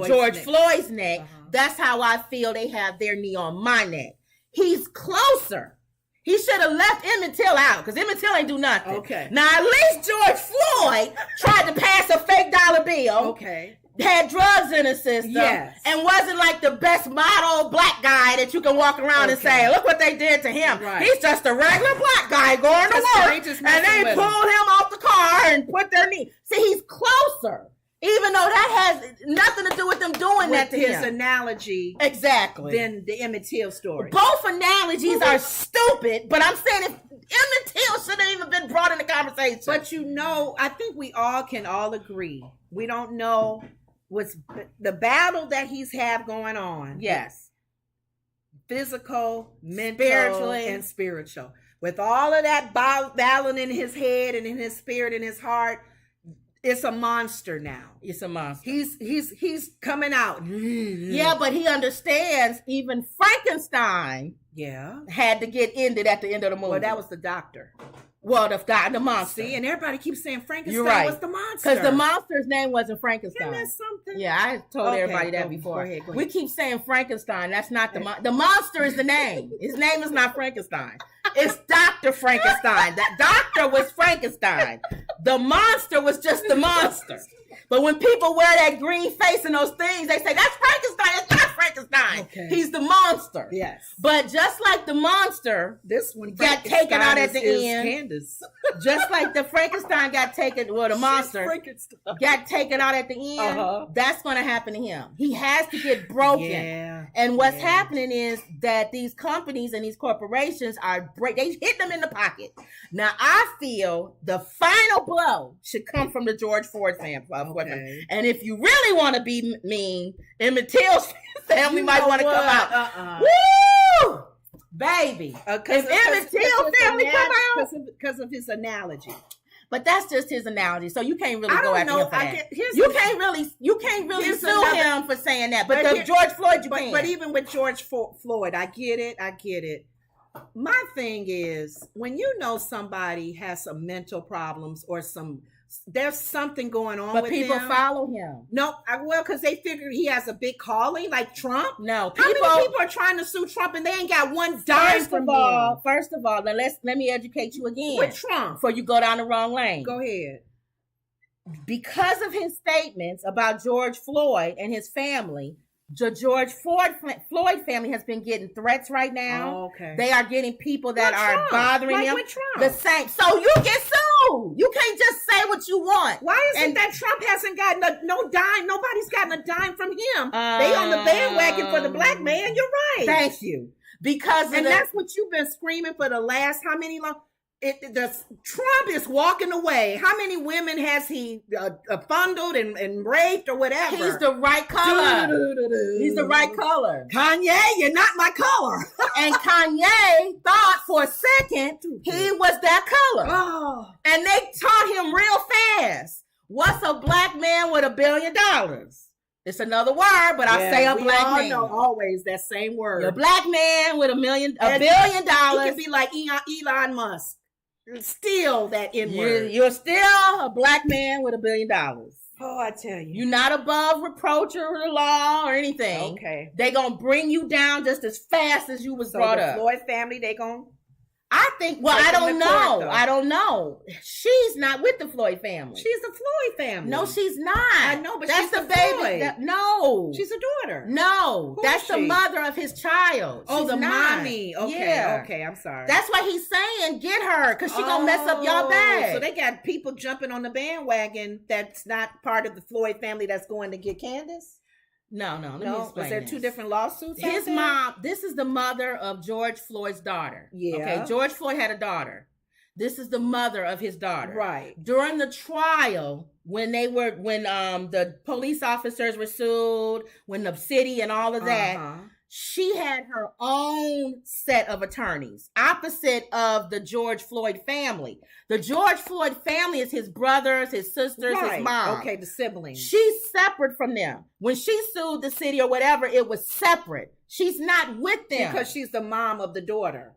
[SPEAKER 1] George Floyd's neck, that's how I feel they have their knee on my neck. He's closer. He should have left Emmett Till out because Emmett Till ain't do nothing.
[SPEAKER 2] Okay.
[SPEAKER 1] Now, at least George Floyd tried to pass a fake dollar bill.
[SPEAKER 2] Okay.
[SPEAKER 1] Had drugs in his system, and wasn't like the best model black guy that you can walk around and say, look what they did to him. Right. He's just a regular black guy going to work, and they pulled him off the car and put their knee. See, he's closer. Even though that has nothing to do with them doing that to
[SPEAKER 2] his
[SPEAKER 1] him.
[SPEAKER 2] analogy.
[SPEAKER 1] Exactly.
[SPEAKER 2] Than the Emmett Till story.
[SPEAKER 1] Both analogies are stupid, but I'm saying if Emmett Till shouldn't even been brought in the conversation.
[SPEAKER 2] But I think we all can agree. We don't know what's the battle that he's have going on.
[SPEAKER 1] Yes.
[SPEAKER 2] Physical, mental, and spiritual. With all of that battling in his head and in his spirit and his heart, it's a monster now.
[SPEAKER 1] It's a monster.
[SPEAKER 2] He's coming out.
[SPEAKER 1] Yeah, but he understands even Frankenstein had to get ended at the end of the movie.
[SPEAKER 2] Well, that was the doctor.
[SPEAKER 1] Well, the monster.
[SPEAKER 2] See, and everybody keeps saying Frankenstein was the monster.
[SPEAKER 1] Because the monster's name wasn't Frankenstein.
[SPEAKER 2] Isn't that something?
[SPEAKER 1] Yeah, I told everybody that before.
[SPEAKER 2] Go ahead.
[SPEAKER 1] We keep saying Frankenstein. That's not the monster is the name. His name is not Frankenstein. It's Dr. Frankenstein. That doctor was Frankenstein. The monster was just the monster. But when people wear that green face and those things, they say, that's Frankenstein. It's not Frankenstein.
[SPEAKER 2] Okay.
[SPEAKER 1] He's the monster.
[SPEAKER 2] Yes.
[SPEAKER 1] But just like the monster
[SPEAKER 2] this one
[SPEAKER 1] got taken out at the end.
[SPEAKER 2] Candace.
[SPEAKER 1] Just like the Frankenstein got taken, the monster got taken out at the end, that's going to happen to him. He has to get broken.
[SPEAKER 2] Yeah.
[SPEAKER 1] And what's happening is that these companies and these corporations they hit them in the pocket. Now, I feel the final blow should come from the George Floyd family. Okay. And if you really want to be mean, Emmett Till's family might want to come out. Woo! Baby. If Emmett Till family come out.
[SPEAKER 2] Because of his analogy.
[SPEAKER 1] But that's just his analogy, so you can't really go after him for that. You can't really sue him for saying that. But George Floyd, you can.
[SPEAKER 2] But even with George Floyd, I get it. My thing is, when you know somebody has some mental problems or there's something going on with him.
[SPEAKER 1] But people follow him.
[SPEAKER 2] No, because they figure he has a big calling like Trump.
[SPEAKER 1] No,
[SPEAKER 2] how many people are trying to sue Trump and they ain't got one dime from him?
[SPEAKER 1] First of all, now let me educate you again.
[SPEAKER 2] With Trump.
[SPEAKER 1] Before you go down the wrong lane.
[SPEAKER 2] Go ahead.
[SPEAKER 1] Because of his statements about George Floyd and his family, the George Floyd family has been getting threats right now.
[SPEAKER 2] Oh, okay.
[SPEAKER 1] They are getting people that are bothering them.
[SPEAKER 2] With Trump.
[SPEAKER 1] The same. So you get sued. You can't just say what you want.
[SPEAKER 2] Why is it that Trump hasn't gotten no dime? Nobody's gotten a dime from him. They on the bandwagon for the black man. You're right.
[SPEAKER 1] Thank you.
[SPEAKER 2] That's what you've been screaming for the last how many long? Trump is walking away. How many women has he fondled and raped or whatever?
[SPEAKER 1] He's the right color. He's the right color.
[SPEAKER 2] Kanye, you're not my color.
[SPEAKER 1] And Kanye thought for a second he was that color.
[SPEAKER 2] Oh.
[SPEAKER 1] And they taught him real fast. What's a black man with $1 billion? It's another word, but I'll say a black man.
[SPEAKER 2] Know always that same word.
[SPEAKER 1] A black man with $1 billion. He
[SPEAKER 2] can be like Elon Musk. Still that N-word.
[SPEAKER 1] You're still a black man with $1 billion.
[SPEAKER 2] Oh, I tell you.
[SPEAKER 1] You're not above reproach or the law or anything.
[SPEAKER 2] Okay.
[SPEAKER 1] They're going to bring you down just as fast as you was brought up.
[SPEAKER 2] So the Floyd family, they going to...
[SPEAKER 1] I think, I don't know. I don't know. She's not with the Floyd family.
[SPEAKER 2] She's the Floyd family.
[SPEAKER 1] No, she's not.
[SPEAKER 2] I know, but
[SPEAKER 1] that's
[SPEAKER 2] she's
[SPEAKER 1] the baby.
[SPEAKER 2] No. She's a daughter.
[SPEAKER 1] No. That's the mother of his child.
[SPEAKER 2] Oh,
[SPEAKER 1] she's
[SPEAKER 2] the
[SPEAKER 1] not.
[SPEAKER 2] mommy. Okay.
[SPEAKER 1] Yeah.
[SPEAKER 2] Okay, I'm sorry.
[SPEAKER 1] That's why he's saying get her because she's going to mess up y'all bag.
[SPEAKER 2] So they got people jumping on the bandwagon that's not part of the Floyd family that's going to get Candace?
[SPEAKER 1] No. Let me explain.
[SPEAKER 2] Was there two different lawsuits?
[SPEAKER 1] His mom, this is the mother of George Floyd's daughter.
[SPEAKER 2] Yeah.
[SPEAKER 1] Okay, George Floyd had a daughter. This is the mother of his daughter.
[SPEAKER 2] Right.
[SPEAKER 1] During the trial, when the police officers were sued, when the city and all of that, she had her own set of attorneys, opposite of the George Floyd family. The George Floyd family is his brothers, his sisters, his mom.
[SPEAKER 2] Okay, the siblings.
[SPEAKER 1] She's separate from them. When she sued the city or whatever, it was separate. She's not with them.
[SPEAKER 2] Because she's the mom of the daughter.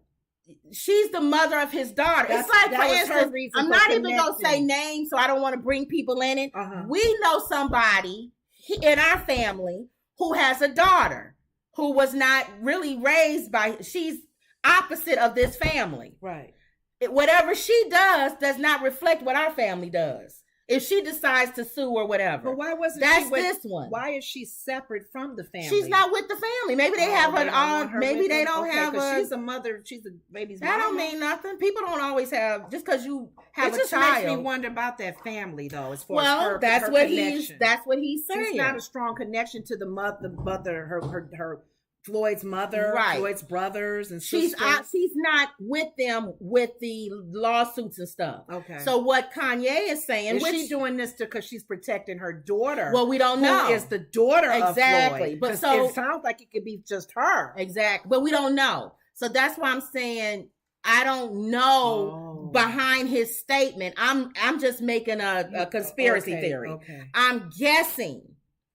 [SPEAKER 1] She's the mother of his daughter. It's like, for instance, I'm not even going to say names, so I don't want to bring people in it. We know somebody in our family who has a daughter who was not really raised she's opposite of this family.
[SPEAKER 2] Right.
[SPEAKER 1] Whatever she does not reflect what our family does. if she decides to sue or whatever.
[SPEAKER 2] But why wasn't
[SPEAKER 1] That's
[SPEAKER 2] she with
[SPEAKER 1] this one.
[SPEAKER 2] Why is she separate from the family?
[SPEAKER 1] She's not with the family. Maybe they have
[SPEAKER 2] they
[SPEAKER 1] an
[SPEAKER 2] don't want
[SPEAKER 1] own.
[SPEAKER 2] her
[SPEAKER 1] Maybe
[SPEAKER 2] with
[SPEAKER 1] they
[SPEAKER 2] them?
[SPEAKER 1] don't
[SPEAKER 2] Okay,
[SPEAKER 1] have
[SPEAKER 2] 'cause
[SPEAKER 1] a.
[SPEAKER 2] She's a mother. She's a baby's
[SPEAKER 1] That
[SPEAKER 2] mama.
[SPEAKER 1] don't mean nothing. People don't always have just because you have
[SPEAKER 2] It
[SPEAKER 1] a
[SPEAKER 2] just
[SPEAKER 1] child.
[SPEAKER 2] makes me wonder about that family, though. As far
[SPEAKER 1] Well,
[SPEAKER 2] as her,
[SPEAKER 1] that's
[SPEAKER 2] her
[SPEAKER 1] what
[SPEAKER 2] connection.
[SPEAKER 1] that's what he's saying.
[SPEAKER 2] She's not a strong connection to the mother, her Floyd's mother,
[SPEAKER 1] Right.
[SPEAKER 2] Floyd's brothers and
[SPEAKER 1] She's
[SPEAKER 2] sisters.
[SPEAKER 1] she's not with them with the lawsuits and stuff.
[SPEAKER 2] Okay.
[SPEAKER 1] So what Kanye is saying,
[SPEAKER 2] Is
[SPEAKER 1] which
[SPEAKER 2] she doing this because she's protecting her daughter?
[SPEAKER 1] well, we don't know.
[SPEAKER 2] Who is the daughter
[SPEAKER 1] Exactly.
[SPEAKER 2] of Floyd?
[SPEAKER 1] But
[SPEAKER 2] 'Cause
[SPEAKER 1] so-
[SPEAKER 2] it sounds like it could be just her.
[SPEAKER 1] Exactly, but we don't know. So that's why I'm saying I don't know
[SPEAKER 2] Oh.
[SPEAKER 1] behind his statement. I'm just making a conspiracy
[SPEAKER 2] Okay,
[SPEAKER 1] theory.
[SPEAKER 2] Okay.
[SPEAKER 1] I'm guessing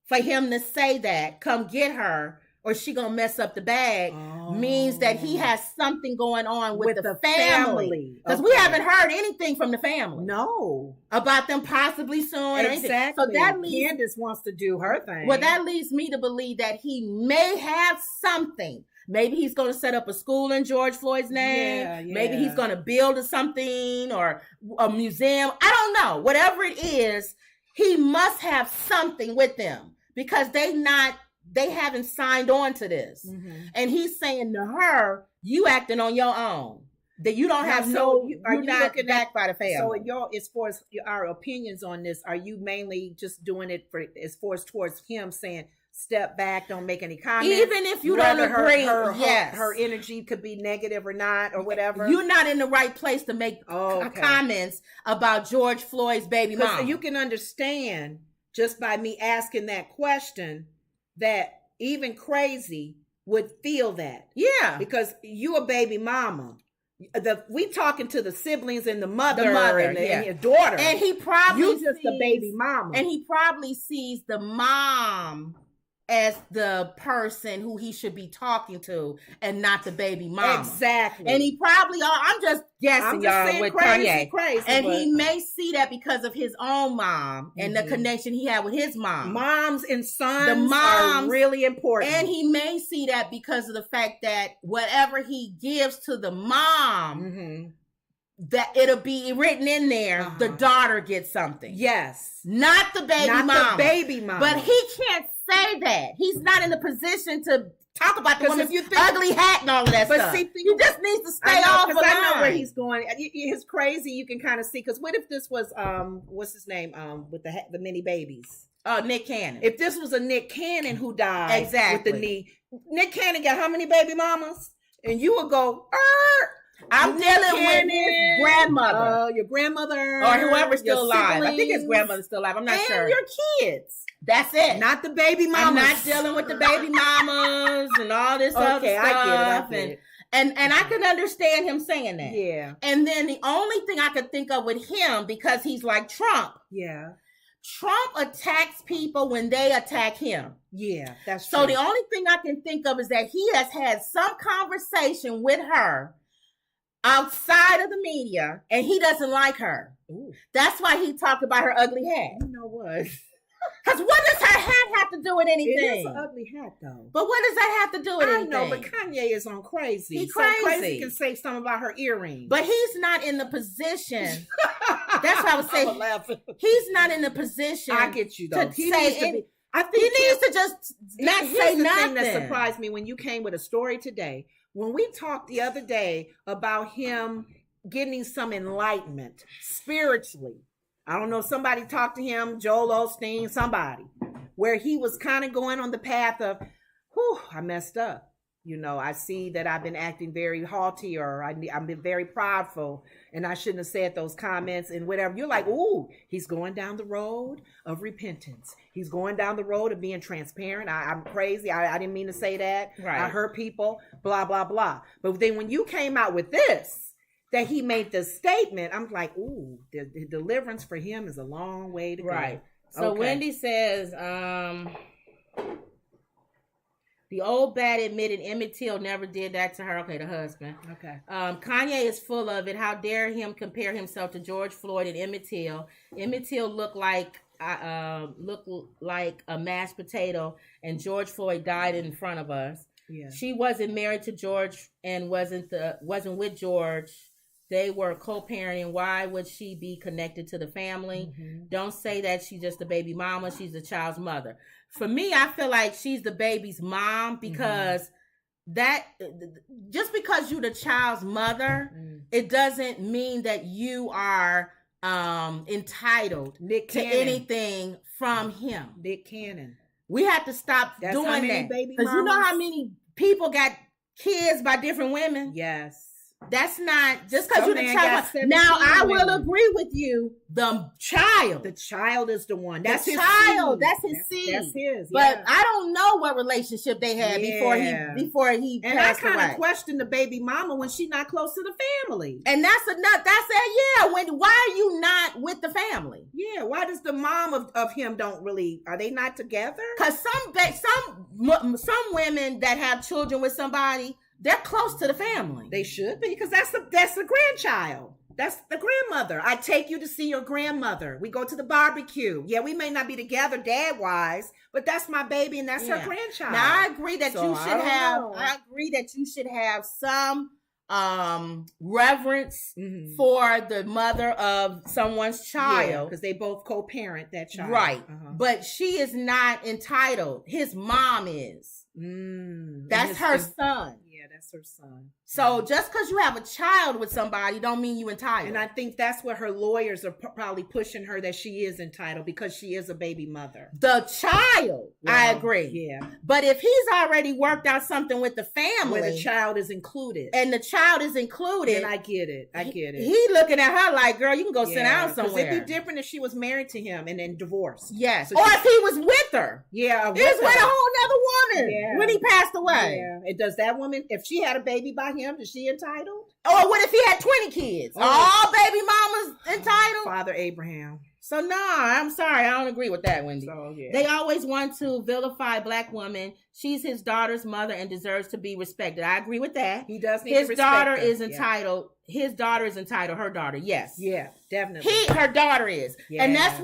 [SPEAKER 1] for him to say that, come get her, or she gonna mess up the bag, means that he has something going on with the family. Because we
[SPEAKER 2] Okay.
[SPEAKER 1] haven't heard anything from the family
[SPEAKER 2] No.
[SPEAKER 1] about them possibly suing or anything.
[SPEAKER 2] Exactly.
[SPEAKER 1] So that leads,
[SPEAKER 2] Candace wants to do her thing.
[SPEAKER 1] well, that leads me to believe that he may have something. Maybe he's going to set up a school in George Floyd's name.
[SPEAKER 2] Yeah,
[SPEAKER 1] Maybe
[SPEAKER 2] yeah.
[SPEAKER 1] he's going to build something or a museum. I don't know. Whatever it is, he must have something with them because they haven't signed on to this.
[SPEAKER 2] Mhm.
[SPEAKER 1] And he's saying to her, you acting on your own. That you don't
[SPEAKER 2] Now,
[SPEAKER 1] have
[SPEAKER 2] so are
[SPEAKER 1] you're
[SPEAKER 2] you
[SPEAKER 1] not
[SPEAKER 2] looking
[SPEAKER 1] backed by the family.
[SPEAKER 2] So, as far as our opinions on this, are you mainly just doing it for as far as towards him saying, "Step back, don't make any comments"?
[SPEAKER 1] Even if you don't
[SPEAKER 2] Whether
[SPEAKER 1] agree,
[SPEAKER 2] her
[SPEAKER 1] yes.
[SPEAKER 2] energy could be negative or not, or whatever.
[SPEAKER 1] You're not in the right place to make
[SPEAKER 2] Okay.
[SPEAKER 1] comments about George Floyd's baby
[SPEAKER 2] Because
[SPEAKER 1] mom.
[SPEAKER 2] you can understand just by me asking that question that even crazy would feel that.
[SPEAKER 1] Yeah.
[SPEAKER 2] Because you a baby mama. We talking to the siblings and the mother, and
[SPEAKER 1] yeah.
[SPEAKER 2] your daughter.
[SPEAKER 1] And he probably
[SPEAKER 2] you just a baby mama.
[SPEAKER 1] And he probably sees the mom as the person who he should be talking to and not the baby mama.
[SPEAKER 2] Exactly.
[SPEAKER 1] And he probably, I'm just guessing,
[SPEAKER 2] I'm just
[SPEAKER 1] y'all,
[SPEAKER 2] saying
[SPEAKER 1] with
[SPEAKER 2] crazy,
[SPEAKER 1] Kanye. And
[SPEAKER 2] but
[SPEAKER 1] he may see that because of his own mom and the
[SPEAKER 2] Mhm.
[SPEAKER 1] connection he had with his mom.
[SPEAKER 2] moms and sons
[SPEAKER 1] The moms-
[SPEAKER 2] are really important.
[SPEAKER 1] And he may see that because of the fact that whatever he gives to the mom,
[SPEAKER 2] Mhm.
[SPEAKER 1] that it'll be written in there, the daughter gets something.
[SPEAKER 2] Yes.
[SPEAKER 1] Not the baby
[SPEAKER 2] Not
[SPEAKER 1] mama.
[SPEAKER 2] the baby mama.
[SPEAKER 1] But he can't say that. He's not in the position to talk about the
[SPEAKER 2] 'Cause
[SPEAKER 1] woman's
[SPEAKER 2] if you think-
[SPEAKER 1] ugly hat and all of that
[SPEAKER 2] But
[SPEAKER 1] stuff.
[SPEAKER 2] see,
[SPEAKER 1] He just needs to stay
[SPEAKER 2] I know,
[SPEAKER 1] off the
[SPEAKER 2] 'cause I know where
[SPEAKER 1] line.
[SPEAKER 2] he's going. It's crazy. You can kind of see. Because what if this was what's his name with the mini babies?
[SPEAKER 1] Nick Cannon.
[SPEAKER 2] If this was a Nick Cannon who died
[SPEAKER 1] Exactly.
[SPEAKER 2] with the knee, Nick Cannon got how many baby mamas? And you would go,
[SPEAKER 1] I'm
[SPEAKER 2] Nick
[SPEAKER 1] dealing with his
[SPEAKER 2] Cannon,
[SPEAKER 1] grandmother.
[SPEAKER 2] your grandmother,
[SPEAKER 1] Or whoever's still
[SPEAKER 2] your
[SPEAKER 1] alive. I think his
[SPEAKER 2] siblings,
[SPEAKER 1] grandmother's still alive. I'm not
[SPEAKER 2] and
[SPEAKER 1] sure.
[SPEAKER 2] your kids.
[SPEAKER 1] That's it.
[SPEAKER 2] Not the baby mamas.
[SPEAKER 1] I'm not dealing with the baby mamas and all this other
[SPEAKER 2] Okay,
[SPEAKER 1] stuff.
[SPEAKER 2] I get it.
[SPEAKER 1] And I can understand him saying that.
[SPEAKER 2] Yeah,
[SPEAKER 1] And then the only thing I could think of with him, because he's like Trump,
[SPEAKER 2] yeah,
[SPEAKER 1] Trump attacks people when they attack him.
[SPEAKER 2] yeah. That's
[SPEAKER 1] So
[SPEAKER 2] true.
[SPEAKER 1] the only thing I can think of is that he has had some conversation with her outside of the media, and he doesn't like her.
[SPEAKER 2] Ooh.
[SPEAKER 1] That's why he talked about her ugly hat.
[SPEAKER 2] You know what?
[SPEAKER 1] Because what does her hat have to do with
[SPEAKER 2] It
[SPEAKER 1] anything?
[SPEAKER 2] is an ugly hat, though.
[SPEAKER 1] But what does that have to do with
[SPEAKER 2] I
[SPEAKER 1] anything?
[SPEAKER 2] know, but Kanye is on crazy.
[SPEAKER 1] He
[SPEAKER 2] So
[SPEAKER 1] crazy.
[SPEAKER 2] crazy can say something about her earrings.
[SPEAKER 1] But he's not in the position. That's what I was saying.
[SPEAKER 2] I'm laughing.
[SPEAKER 1] He's not in the position.
[SPEAKER 2] I get you though.
[SPEAKER 1] to
[SPEAKER 2] He
[SPEAKER 1] say
[SPEAKER 2] needs to
[SPEAKER 1] any-
[SPEAKER 2] be. I
[SPEAKER 1] He
[SPEAKER 2] think
[SPEAKER 1] needs to just not
[SPEAKER 2] here's
[SPEAKER 1] say
[SPEAKER 2] the
[SPEAKER 1] nothing.
[SPEAKER 2] thing that surprised me when you came with a story today. When we talked the other day about him getting some enlightenment spiritually. I don't know if somebody talked to him, Joel Osteen, somebody, where he was kind of going on the path of, whew, I messed up. You know, I see that I've been acting very haughty or I've been very prideful and I shouldn't have said those comments and whatever. You're like, ooh, he's going down the road of repentance. He's going down the road of being transparent. I'm crazy. I didn't mean to say that.
[SPEAKER 1] Right.
[SPEAKER 2] I hurt people, blah, blah, blah. But then when you came out with this, that he made this statement, I'm like, ooh, the deliverance for him is a long way to go.
[SPEAKER 1] Right. So
[SPEAKER 2] Okay.
[SPEAKER 1] Wendy says, the old bat admitted Emmett Till never did that to her. Okay, the husband.
[SPEAKER 2] Okay.
[SPEAKER 1] Kanye is full of it. How dare him compare himself to George Floyd and Emmett Till? Emmett Till looked like a mashed potato, and George Floyd died in front of us.
[SPEAKER 2] Yeah.
[SPEAKER 1] She wasn't married to George and wasn't with George. They were co-parenting. Why would she be connected to the family? Don't say that she's just the baby mama. She's the child's mother. For me, I feel like she's the baby's mom because that just because you're the child's mother, it doesn't mean that you are entitled to anything from him.
[SPEAKER 2] Nick Cannon.
[SPEAKER 1] We have to stop doing that. Because you know how many people got kids by different women?
[SPEAKER 2] Yes.
[SPEAKER 1] That's not just because you're the child. Now I will agree with you. The child
[SPEAKER 2] is the one. That's
[SPEAKER 1] the
[SPEAKER 2] his
[SPEAKER 1] child.
[SPEAKER 2] seed.
[SPEAKER 1] That's his seed.
[SPEAKER 2] That's his.
[SPEAKER 1] But I don't know what relationship they had before he
[SPEAKER 2] and
[SPEAKER 1] passed away.
[SPEAKER 2] I kind of question the baby mama when she's not close to the family.
[SPEAKER 1] And that's enough. That's it. Yeah. Why are you not with the family?
[SPEAKER 2] Yeah. Why does the mom of him don't really? Are they not together?
[SPEAKER 1] Because some women that have children with somebody, they're close to the family.
[SPEAKER 2] They should be, because that's the grandchild. That's the grandmother. I take you to see your grandmother. We go to the barbecue. Yeah, we may not be together dad-wise, but that's my baby and that's her grandchild.
[SPEAKER 1] Now I agree that I agree that you should have some reverence for the mother of someone's child.
[SPEAKER 2] Because they both co-parent that child.
[SPEAKER 1] Right. But she is not entitled. His mom is. That's her son.
[SPEAKER 2] Yeah, that's her son.
[SPEAKER 1] So just because you have a child with somebody don't mean you entitled.
[SPEAKER 2] And I think that's what her lawyers are probably pushing her, that she is entitled because she is a baby mother.
[SPEAKER 1] The child, I agree.
[SPEAKER 2] Yeah.
[SPEAKER 1] But if he's already worked out something with the family.
[SPEAKER 2] Where the child is included.
[SPEAKER 1] And the child is included.
[SPEAKER 2] And I get it.
[SPEAKER 1] He looking at her like, girl, you can go sit down somewhere.
[SPEAKER 2] It'd be different if she was married to him and then divorced.
[SPEAKER 1] Yes. So or if he was with her.
[SPEAKER 2] Yeah.
[SPEAKER 1] He was with a whole nother woman when he passed away.
[SPEAKER 2] Yeah. And does that woman, if she had a baby by him, is she entitled?
[SPEAKER 1] Or what if he had 20 kids? All baby mamas entitled?
[SPEAKER 2] Father Abraham.
[SPEAKER 1] So no, I'm sorry. I don't agree with that, Wendy.
[SPEAKER 2] So,
[SPEAKER 1] They always want to vilify black women. She's his daughter's mother and deserves to be respected. I agree with that.
[SPEAKER 2] He does need
[SPEAKER 1] his
[SPEAKER 2] to respect
[SPEAKER 1] daughter
[SPEAKER 2] her.
[SPEAKER 1] is entitled. His daughter is entitled. Her daughter, yes.
[SPEAKER 2] Yeah, definitely.
[SPEAKER 1] Her daughter is.
[SPEAKER 2] Yeah.
[SPEAKER 1] And that's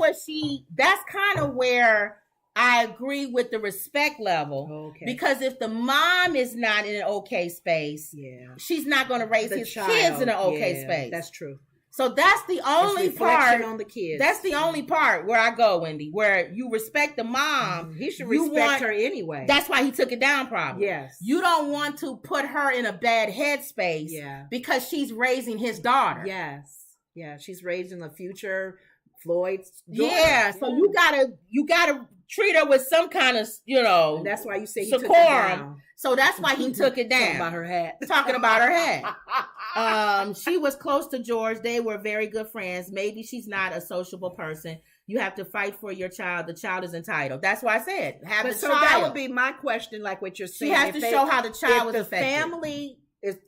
[SPEAKER 1] kind of where I agree with the respect level.
[SPEAKER 2] Okay.
[SPEAKER 1] Because if the mom is not in an okay space, she's not going to raise his kids in an okay space.
[SPEAKER 2] That's true.
[SPEAKER 1] So that's the only part
[SPEAKER 2] on the kids.
[SPEAKER 1] That's the only part where I go, Wendy, where you respect the mom.
[SPEAKER 2] He should respect her anyway.
[SPEAKER 1] That's why he took it down, probably.
[SPEAKER 2] Yes.
[SPEAKER 1] You don't want to put her in a bad headspace because she's raising his daughter.
[SPEAKER 2] Yes. Yeah, she's raising the future Floyd's daughter.
[SPEAKER 1] Yeah, so you gotta treat her with some kind of,
[SPEAKER 2] and that's why you say he took it down.
[SPEAKER 1] So that's why he took it down. Talking about her hat. She was close to George. They were very good friends. Maybe she's not a sociable person. You have to fight for your child. The child is entitled. That's why I said
[SPEAKER 2] So that would be my question, like what you're saying.
[SPEAKER 1] She has to show how the child was affected.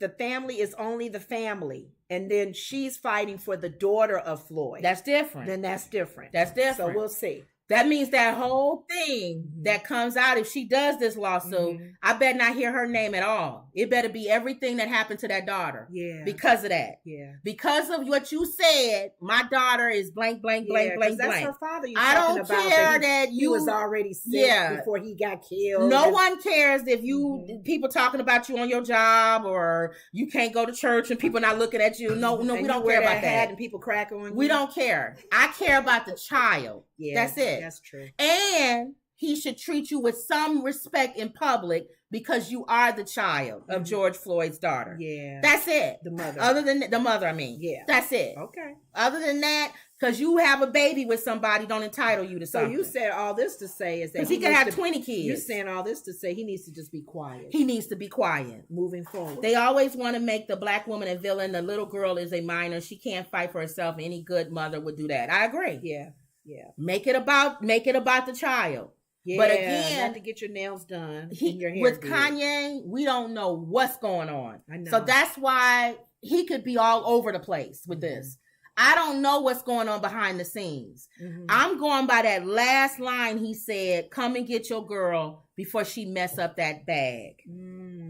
[SPEAKER 2] The family is only the family, and then she's fighting for the daughter of Floyd.
[SPEAKER 1] That's different.
[SPEAKER 2] Then that's different.
[SPEAKER 1] That's different.
[SPEAKER 2] So we'll see.
[SPEAKER 1] That means that whole thing that comes out, if she does this lawsuit, I better not hear her name at all. It better be everything that happened to that daughter.
[SPEAKER 2] Yeah.
[SPEAKER 1] Because of that.
[SPEAKER 2] Yeah.
[SPEAKER 1] Because of what you said, my daughter is blank, blank, blank, blank,
[SPEAKER 2] that's
[SPEAKER 1] blank.
[SPEAKER 2] Her father.
[SPEAKER 1] I don't care that
[SPEAKER 2] he was already sick before he got killed.
[SPEAKER 1] No one cares if you people talking about you on your job, or you can't go to church and people not looking at you. No, we don't care about that.
[SPEAKER 2] And people crack on you.
[SPEAKER 1] We don't care. I care about the child.
[SPEAKER 2] Yeah,
[SPEAKER 1] that's it.
[SPEAKER 2] That's true.
[SPEAKER 1] And he should treat you with some respect in public because you are the child of George Floyd's daughter.
[SPEAKER 2] Yeah.
[SPEAKER 1] That's it.
[SPEAKER 2] The mother.
[SPEAKER 1] Other than the mother, I mean.
[SPEAKER 2] Yeah.
[SPEAKER 1] That's it.
[SPEAKER 2] Okay.
[SPEAKER 1] Other than that, because you have a baby with somebody don't entitle you to something.
[SPEAKER 2] So you said all this to say is that
[SPEAKER 1] he can have 20 kids.
[SPEAKER 2] You're saying all this to say he needs to just be quiet.
[SPEAKER 1] He needs to be quiet.
[SPEAKER 2] Moving forward.
[SPEAKER 1] They always want to make the black woman a villain. The little girl is a minor. She can't fight for herself. Any good mother would do that. I agree.
[SPEAKER 2] Yeah. Yeah.
[SPEAKER 1] Make it about the child.
[SPEAKER 2] Yeah,
[SPEAKER 1] but again,
[SPEAKER 2] not to get your nails done.
[SPEAKER 1] With Kanye, we don't know what's going on.
[SPEAKER 2] I know.
[SPEAKER 1] So that's why he could be all over the place with this. I don't know what's going on behind the scenes. I'm going by that last line he said, "Come and get your girl before she mess up that bag."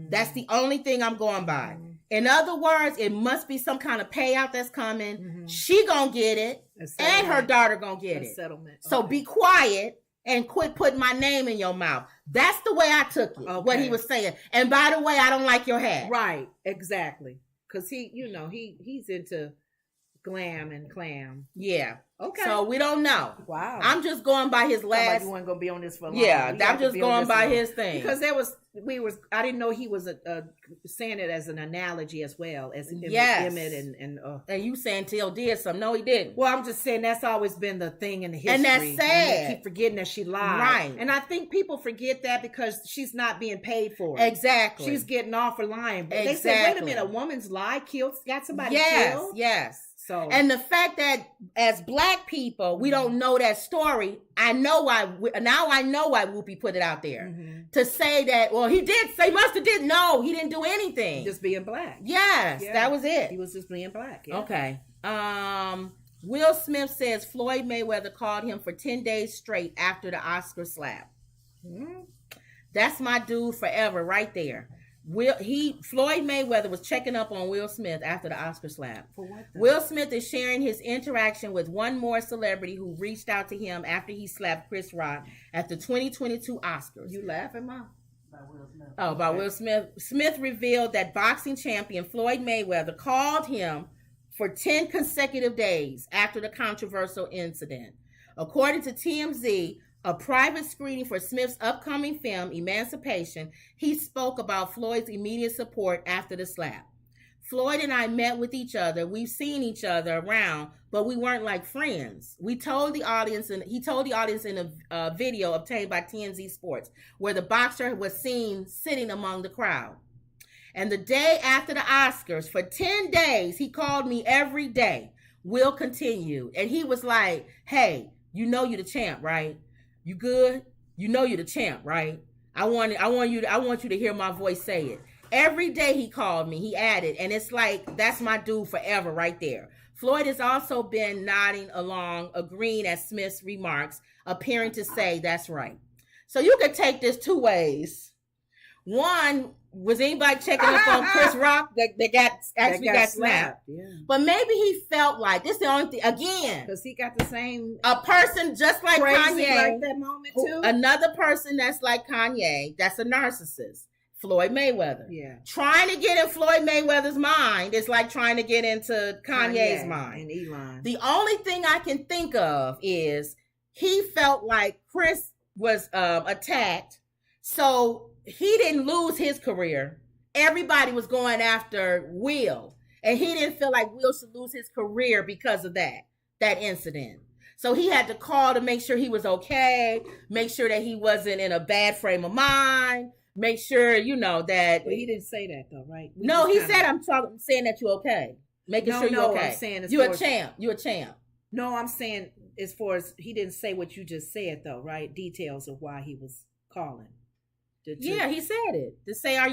[SPEAKER 1] That's the only thing I'm going by. In other words, it must be some kind of payout that's coming. She gonna get it, and her daughter gonna get it.
[SPEAKER 2] Settlement.
[SPEAKER 1] So be quiet and quit putting my name in your mouth. That's the way I took it. What he was saying. And by the way, I don't like your hat.
[SPEAKER 2] Right. Exactly. because he's into glam and clam.
[SPEAKER 1] Yeah.
[SPEAKER 2] Okay.
[SPEAKER 1] So we don't know.
[SPEAKER 2] Wow.
[SPEAKER 1] I'm just going by his last.
[SPEAKER 2] You weren't gonna be on this for long.
[SPEAKER 1] Yeah, I'm just going by his thing
[SPEAKER 2] because I didn't know he was saying it as an analogy as well as Emmett
[SPEAKER 1] and you saying Till did something. No, he didn't.
[SPEAKER 2] Well, I'm just saying that's always been the thing in the history,
[SPEAKER 1] and that's sad.
[SPEAKER 2] They keep forgetting that she lied,
[SPEAKER 1] right?
[SPEAKER 2] And I think people forget that because she's not being paid for it.
[SPEAKER 1] Exactly,
[SPEAKER 2] she's getting off for lying. But
[SPEAKER 1] exactly.
[SPEAKER 2] They said, wait a minute, a woman's lie got somebody killed.
[SPEAKER 1] Yes.
[SPEAKER 2] So,
[SPEAKER 1] and the fact that as Black people we don't know that story, I know why. Now I know why Whoopi put it out there to say that. Well, he did say must have did. No, he didn't do anything.
[SPEAKER 2] Just being Black.
[SPEAKER 1] Yes, that was it.
[SPEAKER 2] He was just being Black. Yeah.
[SPEAKER 1] Okay. Will Smith says Floyd Mayweather called him for 10 days straight after the Oscar slap. That's my dude forever, right there. Floyd Mayweather was checking up on Will Smith after the Oscar slap.
[SPEAKER 2] For what?
[SPEAKER 1] Will Smith is sharing his interaction with one more celebrity who reached out to him after he slapped Chris Rock at the 2022 Oscars.
[SPEAKER 2] You laughing, Mom?
[SPEAKER 3] By Will Smith.
[SPEAKER 1] Oh, by Will Smith. Smith revealed that boxing champion Floyd Mayweather called him for 10 consecutive days after the controversial incident. According to TMZ, a private screening for Smith's upcoming film, Emancipation, he spoke about Floyd's immediate support after the slap. Floyd and I met with each other. We've seen each other around, but we weren't like friends. He told the audience in a video obtained by TMZ Sports, where the boxer was seen sitting among the crowd. And the day after the Oscars, for 10 days, he called me every day. Will continued. And he was like, hey, you know you're the champ, right? You good? You know you're the champ, right? I want you to hear my voice say it. Every day he called me, he added, and it's like, that's my dude forever right there. Floyd has also been nodding along, agreeing at Smith's remarks, appearing to say that's right. So you could take this two ways. One, was anybody checking up on Chris Rock that got snapped?
[SPEAKER 2] Yeah.
[SPEAKER 1] But maybe he felt like this is the only thing, again,
[SPEAKER 2] because he got the same
[SPEAKER 1] a person just like Kanye,
[SPEAKER 2] like that moment too.
[SPEAKER 1] Another person that's like Kanye, that's a narcissist. Floyd Mayweather.
[SPEAKER 2] Yeah.
[SPEAKER 1] Trying to get in Floyd Mayweather's mind is like trying to get into Kanye's mind.
[SPEAKER 2] And Elon.
[SPEAKER 1] The only thing I can think of is he felt like Chris was attacked, so he didn't lose his career. Everybody was going after Will, and he didn't feel like Will should lose his career because of that incident. So he had to call to make sure he was okay, make sure that he wasn't in a bad frame of mind, make sure, that...
[SPEAKER 2] But he didn't say that, though, right?
[SPEAKER 1] No, he said, I'm saying that you're okay. Making sure you're okay.
[SPEAKER 2] I'm saying
[SPEAKER 1] you're a champ. You're a champ.
[SPEAKER 2] No, I'm saying as far as... He didn't say what you just said, though, right? Details of why he was calling.
[SPEAKER 1] Yeah, he said it. To say, I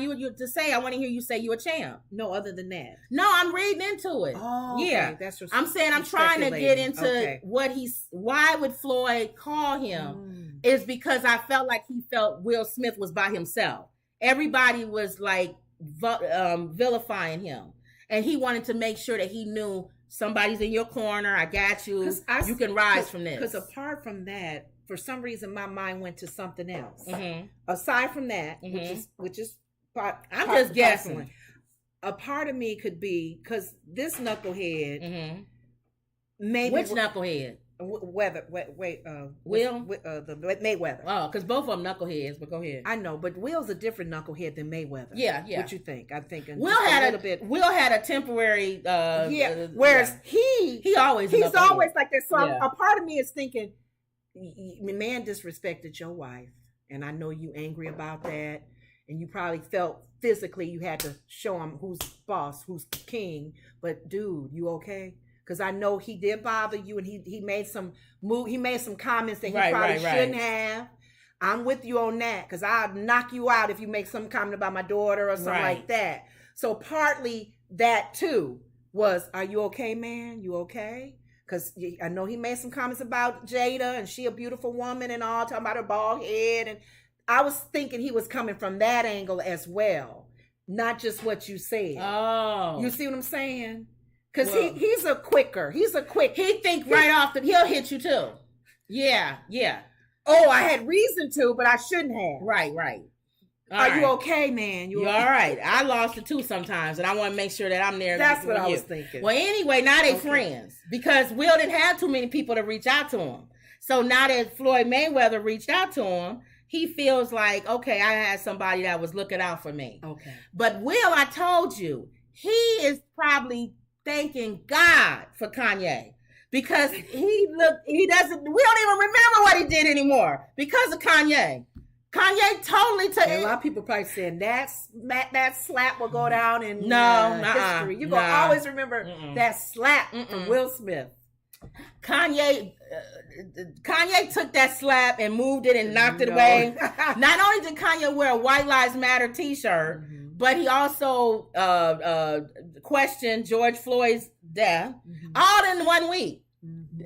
[SPEAKER 1] want to hear you say you're a champ.
[SPEAKER 2] No, other than that.
[SPEAKER 1] No, I'm reading into it.
[SPEAKER 2] Oh,
[SPEAKER 1] yeah.
[SPEAKER 2] Okay. That's what
[SPEAKER 1] I'm saying I'm trying to get into why would Floyd call him is because I felt like he felt Will Smith was by himself. Everybody was like vilifying him. And he wanted to make sure that he knew somebody's in your corner. I got you. You can rise from this.
[SPEAKER 2] Because apart from that, for some reason, my mind went to something else.
[SPEAKER 1] Mm-hmm.
[SPEAKER 2] Aside from that, which is
[SPEAKER 1] I'm just guessing.
[SPEAKER 2] A part of me could be because this knucklehead, maybe
[SPEAKER 1] which knucklehead?
[SPEAKER 2] Will the Mayweather.
[SPEAKER 1] Oh, because both of them knuckleheads. But go ahead.
[SPEAKER 2] I know, but Will's a different knucklehead than Mayweather.
[SPEAKER 1] Yeah.
[SPEAKER 2] What you think? I'm thinking
[SPEAKER 1] Will had a temporary.
[SPEAKER 2] Whereas he's always like that. So a part of me is thinking, man disrespected your wife, and I know you angry about that, and you probably felt physically you had to show him who's boss, who's king. But dude, you okay? Because I know he did bother you, and he made some comments that he probably shouldn't have. I'm with you on that, because I'll knock you out if you make some comment about my daughter or something like that. So partly that too was, are you okay, man? You okay? Because I know he made some comments about Jada, and she a beautiful woman and all, talking about her bald head. And I was thinking he was coming from that angle as well, not just what you said.
[SPEAKER 1] Oh.
[SPEAKER 2] You see what I'm saying? Because he's a quicker. He think
[SPEAKER 1] right off he'll hit you too. Yeah.
[SPEAKER 2] Oh, I had reason to, but I shouldn't have.
[SPEAKER 1] Right.
[SPEAKER 2] Are you okay, man?
[SPEAKER 1] You all right? I lost it too sometimes, and I want to make sure that I'm there.
[SPEAKER 2] That's what I was thinking.
[SPEAKER 1] Well, anyway, now they friends because Will didn't have too many people to reach out to him. So now that Floyd Mayweather reached out to him, he feels like, okay, I had somebody that was looking out for me.
[SPEAKER 2] Okay.
[SPEAKER 1] But Will, I told you, he is probably thanking God for Kanye. Because we don't even remember what he did anymore because of Kanye. Kanye totally took
[SPEAKER 2] a lot of people probably saying that slap will go down in history. You're going to always remember that slap from Will Smith.
[SPEAKER 1] Kanye took that slap and moved it and knocked it away. Not only did Kanye wear a White Lives Matter t-shirt, but he also questioned George Floyd's death all in 1 week.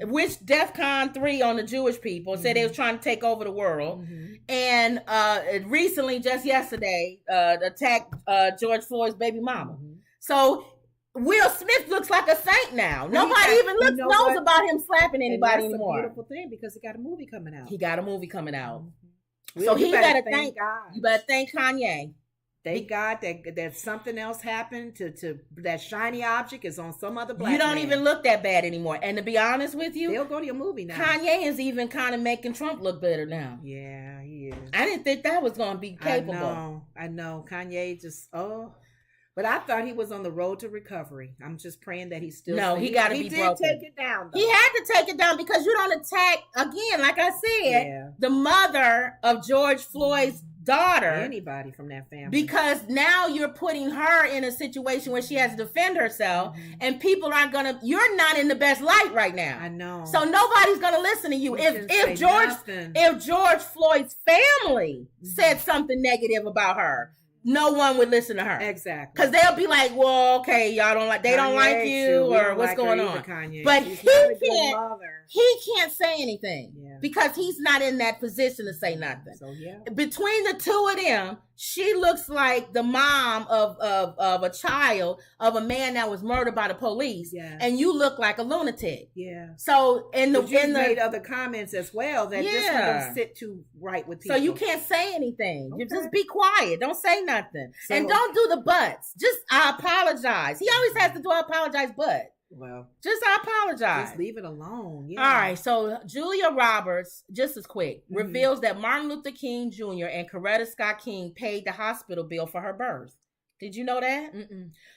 [SPEAKER 1] Which DEFCON 3 on the Jewish people said they was trying to take over the world. And recently, just yesterday, attacked George Floyd's baby mama. So Will Smith looks like a saint now. Nobody even knows about him slapping anybody anymore.
[SPEAKER 2] That's a beautiful thing because he got a movie coming out.
[SPEAKER 1] So he better thank God. You better thank Kanye.
[SPEAKER 2] Thank God that something else happened to that shiny object is on some other black
[SPEAKER 1] You don't
[SPEAKER 2] man.
[SPEAKER 1] even look that bad anymore. And to be honest with you,
[SPEAKER 2] they'll go to your movie now.
[SPEAKER 1] Kanye is even kind of making Trump look better now.
[SPEAKER 2] Yeah, he is.
[SPEAKER 1] I didn't think that was going to be capable.
[SPEAKER 2] I know. Kanye just, but I thought he was on the road to recovery. I'm just praying that he's still.
[SPEAKER 1] No, he got to be broken.
[SPEAKER 2] He did take it down, though.
[SPEAKER 1] He had to take it down because you don't attack, again, like I said, the mother of George Floyd's daughter,
[SPEAKER 2] anybody from that family,
[SPEAKER 1] because now you're putting her in a situation where she has to defend herself, and people aren't gonna. You're not in the best light right now.
[SPEAKER 2] I know.
[SPEAKER 1] So nobody's gonna listen to you. If George Floyd's family said something negative about her, no one would listen to her.
[SPEAKER 2] Exactly.
[SPEAKER 1] Because they'll be like, well, okay, y'all don't like, they don't like you, or what's going on. But he can't say anything because he's not in that position to say nothing. So between the two of them, she looks like the mom of a child of a man that was murdered by the police, and you look like a lunatic.
[SPEAKER 2] Yeah.
[SPEAKER 1] So you
[SPEAKER 2] made other comments as well that this one don't sit too right with people.
[SPEAKER 1] So you can't say anything. You just be quiet. Don't say nothing, and don't do the buts. Just I apologize. He always has to do I apologize, but.
[SPEAKER 2] Well,
[SPEAKER 1] just I apologize.
[SPEAKER 2] Just leave it alone. Yeah.
[SPEAKER 1] All right. So Julia Roberts, just as quick, reveals that Martin Luther King Jr. and Coretta Scott King paid the hospital bill for her birth. Did you know that?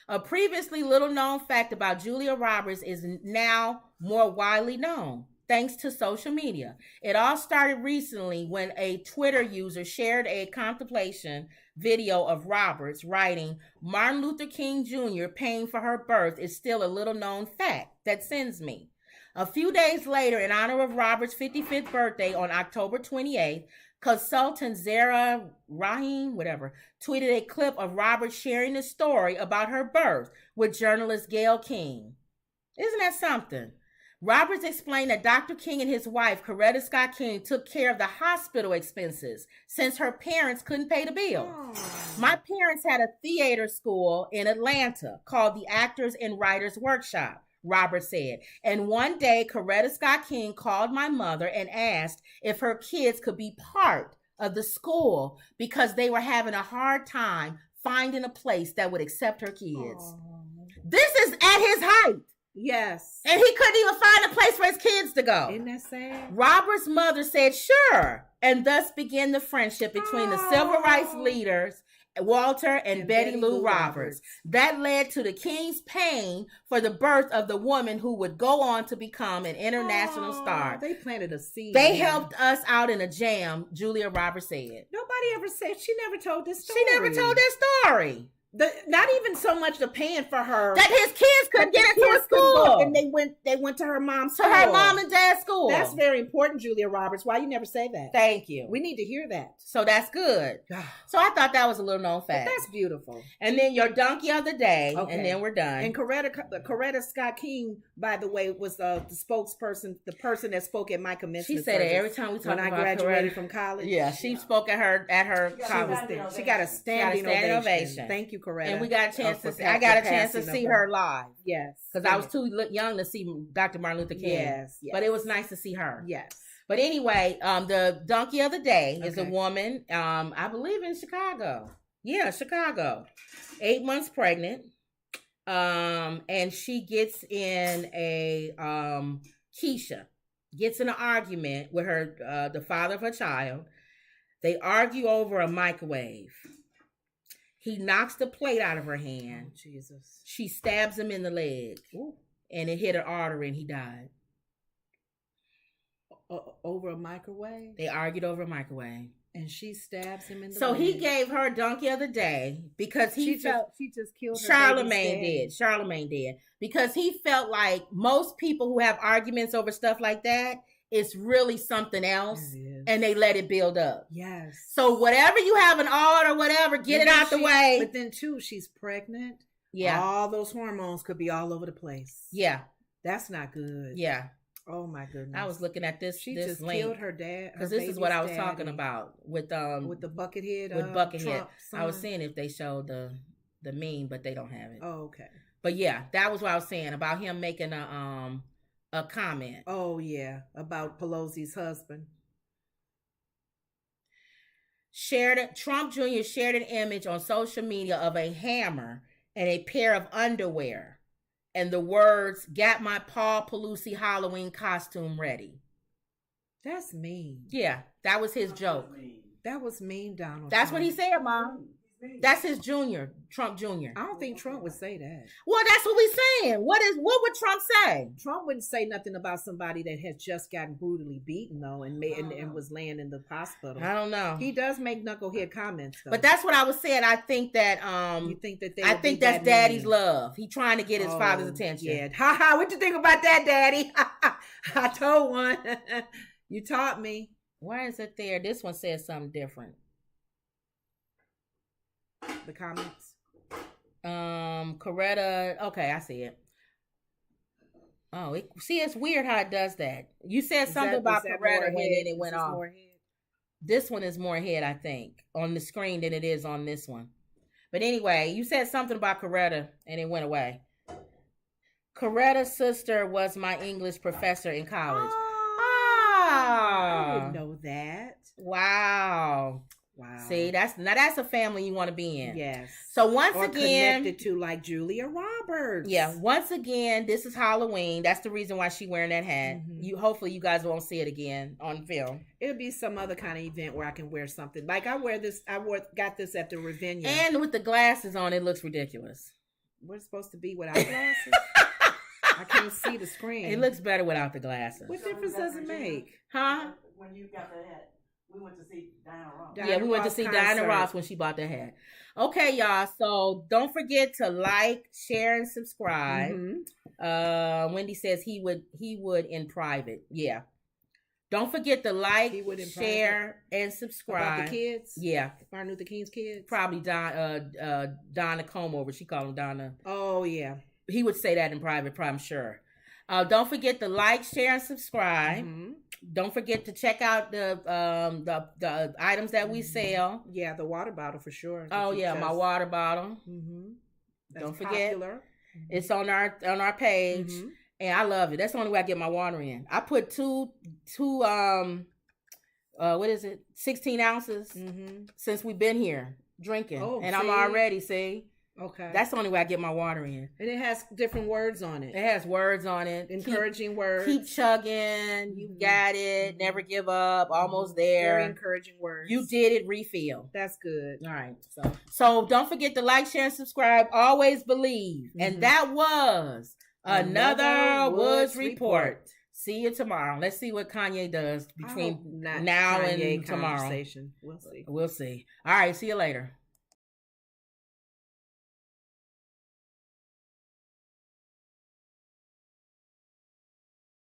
[SPEAKER 1] A previously little known fact about Julia Roberts is now more widely known, thanks to social media. It all started recently when a Twitter user shared a contemplation video of Roberts writing, Martin Luther King Jr. paying for her birth is still a little known fact that sends me. A few days later, in honor of Roberts' 55th birthday on October 28th, consultant Zara Rahim, tweeted a clip of Roberts sharing the story about her birth with journalist Gayle King. Isn't that something? Roberts explained that Dr. King and his wife, Coretta Scott King, took care of the hospital expenses since her parents couldn't pay the bill. My parents had a theater school in Atlanta called the Actors and Writers Workshop, Roberts said. And one day, Coretta Scott King called my mother and asked if her kids could be part of the school because they were having a hard time finding a place that would accept her kids. This is at his height.
[SPEAKER 2] Yes.
[SPEAKER 1] And he couldn't even find a place for his kids to go.
[SPEAKER 2] Isn't that sad?
[SPEAKER 1] Robert's mother said, sure. And thus began the friendship between the civil rights leaders, Walter and Betty Lou Roberts. That led to the Kings paying for the birth of the woman who would go on to become an international star.
[SPEAKER 2] They planted a seed.
[SPEAKER 1] They helped us out in a jam, Julia Roberts said.
[SPEAKER 2] Nobody ever said, she never told this story.
[SPEAKER 1] She never told that story.
[SPEAKER 2] Not even so much the paying for her,
[SPEAKER 1] that his kids couldn't get into a school,
[SPEAKER 2] and they went to her mom's school.
[SPEAKER 1] Her mom and dad's school.
[SPEAKER 2] That's very important, Julia Roberts. Why you never say that?
[SPEAKER 1] Thank you.
[SPEAKER 2] We need to hear that.
[SPEAKER 1] So that's good. So I thought that was a little known fact.
[SPEAKER 2] But that's beautiful.
[SPEAKER 1] And then your donkey of the day, and then we're done.
[SPEAKER 2] And Coretta Scott King, by the way, was the spokesperson, the person that spoke at my commencement.
[SPEAKER 1] She said it every time we talk about
[SPEAKER 2] when I graduated
[SPEAKER 1] Coretta
[SPEAKER 2] from college.
[SPEAKER 1] Yeah, she spoke at her college.
[SPEAKER 2] She got a standing ovation. Thank you, Coretta.
[SPEAKER 1] And we got a chance I got a chance to see her live.
[SPEAKER 2] Yes.
[SPEAKER 1] Because I was too young to see Dr. Martin Luther King.
[SPEAKER 2] Yes.
[SPEAKER 1] But it was nice to see her.
[SPEAKER 2] Yes.
[SPEAKER 1] But anyway, the donkey of the day is a
[SPEAKER 2] Okay.
[SPEAKER 1] woman, I believe in Chicago. Yeah, Chicago. 8 months pregnant. And she gets in Keisha gets in an argument with her, the father of her child. They argue over a microwave. He knocks the plate out of her hand.
[SPEAKER 2] Oh, Jesus.
[SPEAKER 1] She stabs him in the leg.
[SPEAKER 2] Ooh.
[SPEAKER 1] And it hit her artery and he died.
[SPEAKER 2] Over a microwave?
[SPEAKER 1] They argued over a microwave.
[SPEAKER 2] And she stabs him in the
[SPEAKER 1] So
[SPEAKER 2] leg.
[SPEAKER 1] he gave her donkey of the day because
[SPEAKER 2] she just killed her.
[SPEAKER 1] Charlemagne did. Because he felt like most people who have arguments over stuff like that, it's really something else. And they let it build up.
[SPEAKER 2] Yes.
[SPEAKER 1] So whatever you have an art or whatever, get it out the way.
[SPEAKER 2] But then too, she's pregnant.
[SPEAKER 1] Yeah.
[SPEAKER 2] All those hormones could be all over the place.
[SPEAKER 1] Yeah.
[SPEAKER 2] That's not good.
[SPEAKER 1] Yeah.
[SPEAKER 2] Oh my goodness.
[SPEAKER 1] I was looking at this.
[SPEAKER 2] She
[SPEAKER 1] this
[SPEAKER 2] just
[SPEAKER 1] link
[SPEAKER 2] killed her dad.
[SPEAKER 1] Because this is what I was talking about with
[SPEAKER 2] the Buckethead.
[SPEAKER 1] With Buckethead.
[SPEAKER 2] Son.
[SPEAKER 1] I was seeing if they showed the meme, but they don't have it.
[SPEAKER 2] Oh, okay.
[SPEAKER 1] But yeah, that was what I was saying about him making a comment.
[SPEAKER 2] Oh yeah, about Pelosi's husband.
[SPEAKER 1] Trump Jr. shared an image on social media of a hammer and a pair of underwear. And the words, "Got my Paul Pelosi Halloween costume ready."
[SPEAKER 2] That's mean.
[SPEAKER 1] Yeah, that was his joke.
[SPEAKER 2] That was mean, Donald.
[SPEAKER 1] That's
[SPEAKER 2] Trump.
[SPEAKER 1] what he said, Mom. That's his junior, Trump Jr.
[SPEAKER 2] I don't think Trump would say that.
[SPEAKER 1] Well, that's what we're saying. What would Trump say?
[SPEAKER 2] Trump wouldn't say nothing about somebody that has just gotten brutally beaten, though, and was laying in the hospital.
[SPEAKER 1] I don't know.
[SPEAKER 2] He does make knucklehead comments, though.
[SPEAKER 1] But that's what I was saying. I think that
[SPEAKER 2] you think that
[SPEAKER 1] I think that's Daddy's love. He trying to get his father's attention.
[SPEAKER 2] Yeah. Ha ha. What you think about that, Daddy? I told one. You taught me.
[SPEAKER 1] Why is it there? This one says something different.
[SPEAKER 2] The comments.
[SPEAKER 1] Coretta. Okay, I see it. Oh, it's weird how it does that. You said something about Coretta and then it went off. This one is more ahead, I think, on the screen than it is on this one. But anyway, you said something about Coretta and it went away. Coretta's sister was my English professor in college.
[SPEAKER 2] I didn't know that.
[SPEAKER 1] Wow. See, that's a family you want to be in.
[SPEAKER 2] Yes.
[SPEAKER 1] So once again,
[SPEAKER 2] connected to like Julia Roberts.
[SPEAKER 1] Yeah. Once again, this is Halloween. That's the reason why she's wearing that hat. Mm-hmm. Hopefully you guys won't see it again on film.
[SPEAKER 2] It'll be some other kind of event where I can wear something. Like I got this at the Ravinia.
[SPEAKER 1] And with the glasses on, it looks ridiculous.
[SPEAKER 2] We're supposed to be without glasses. I can't see the screen.
[SPEAKER 1] It looks better without the glasses.
[SPEAKER 2] What difference does it make?
[SPEAKER 1] Huh?
[SPEAKER 3] When you got the hat. We went to see Diana Ross.
[SPEAKER 1] We went to see Diana Ross when she bought the hat. Okay, y'all. So don't forget to like, share, and subscribe. Mm-hmm. Wendy says he would in private. Yeah. Don't forget to like, share, and subscribe.
[SPEAKER 2] About the kids?
[SPEAKER 1] Yeah.
[SPEAKER 2] Martin Luther King's kids?
[SPEAKER 1] Probably Donna Comover. She called him Donna.
[SPEAKER 2] Oh, yeah.
[SPEAKER 1] He would say that in private, I'm sure. Don't forget to like, share, and subscribe. Mm-hmm. Don't forget to check out the items that we sell.
[SPEAKER 2] Yeah, the water bottle for sure.
[SPEAKER 1] Oh yeah, my water bottle. Mm-hmm. Don't forget, popular. It's on our page, mm-hmm. and I love it. That's the only way I get my water in. I put two 16 ounces since we've been here drinking, and I'm already Okay. That's the only way I get my water in.
[SPEAKER 2] And it has different words on it.
[SPEAKER 1] It has words on it.
[SPEAKER 2] Encouraging words.
[SPEAKER 1] Keep chugging. You got it. Never give up. Almost there.
[SPEAKER 2] Very encouraging words.
[SPEAKER 1] You did it. Refill.
[SPEAKER 2] That's good.
[SPEAKER 1] All right. So don't forget to like, share, and subscribe. Always believe. Mm-hmm. And that was another Woods Report. See you tomorrow. Let's see what Kanye does between now and tomorrow.
[SPEAKER 2] We'll see.
[SPEAKER 1] We'll see. All right. See you later.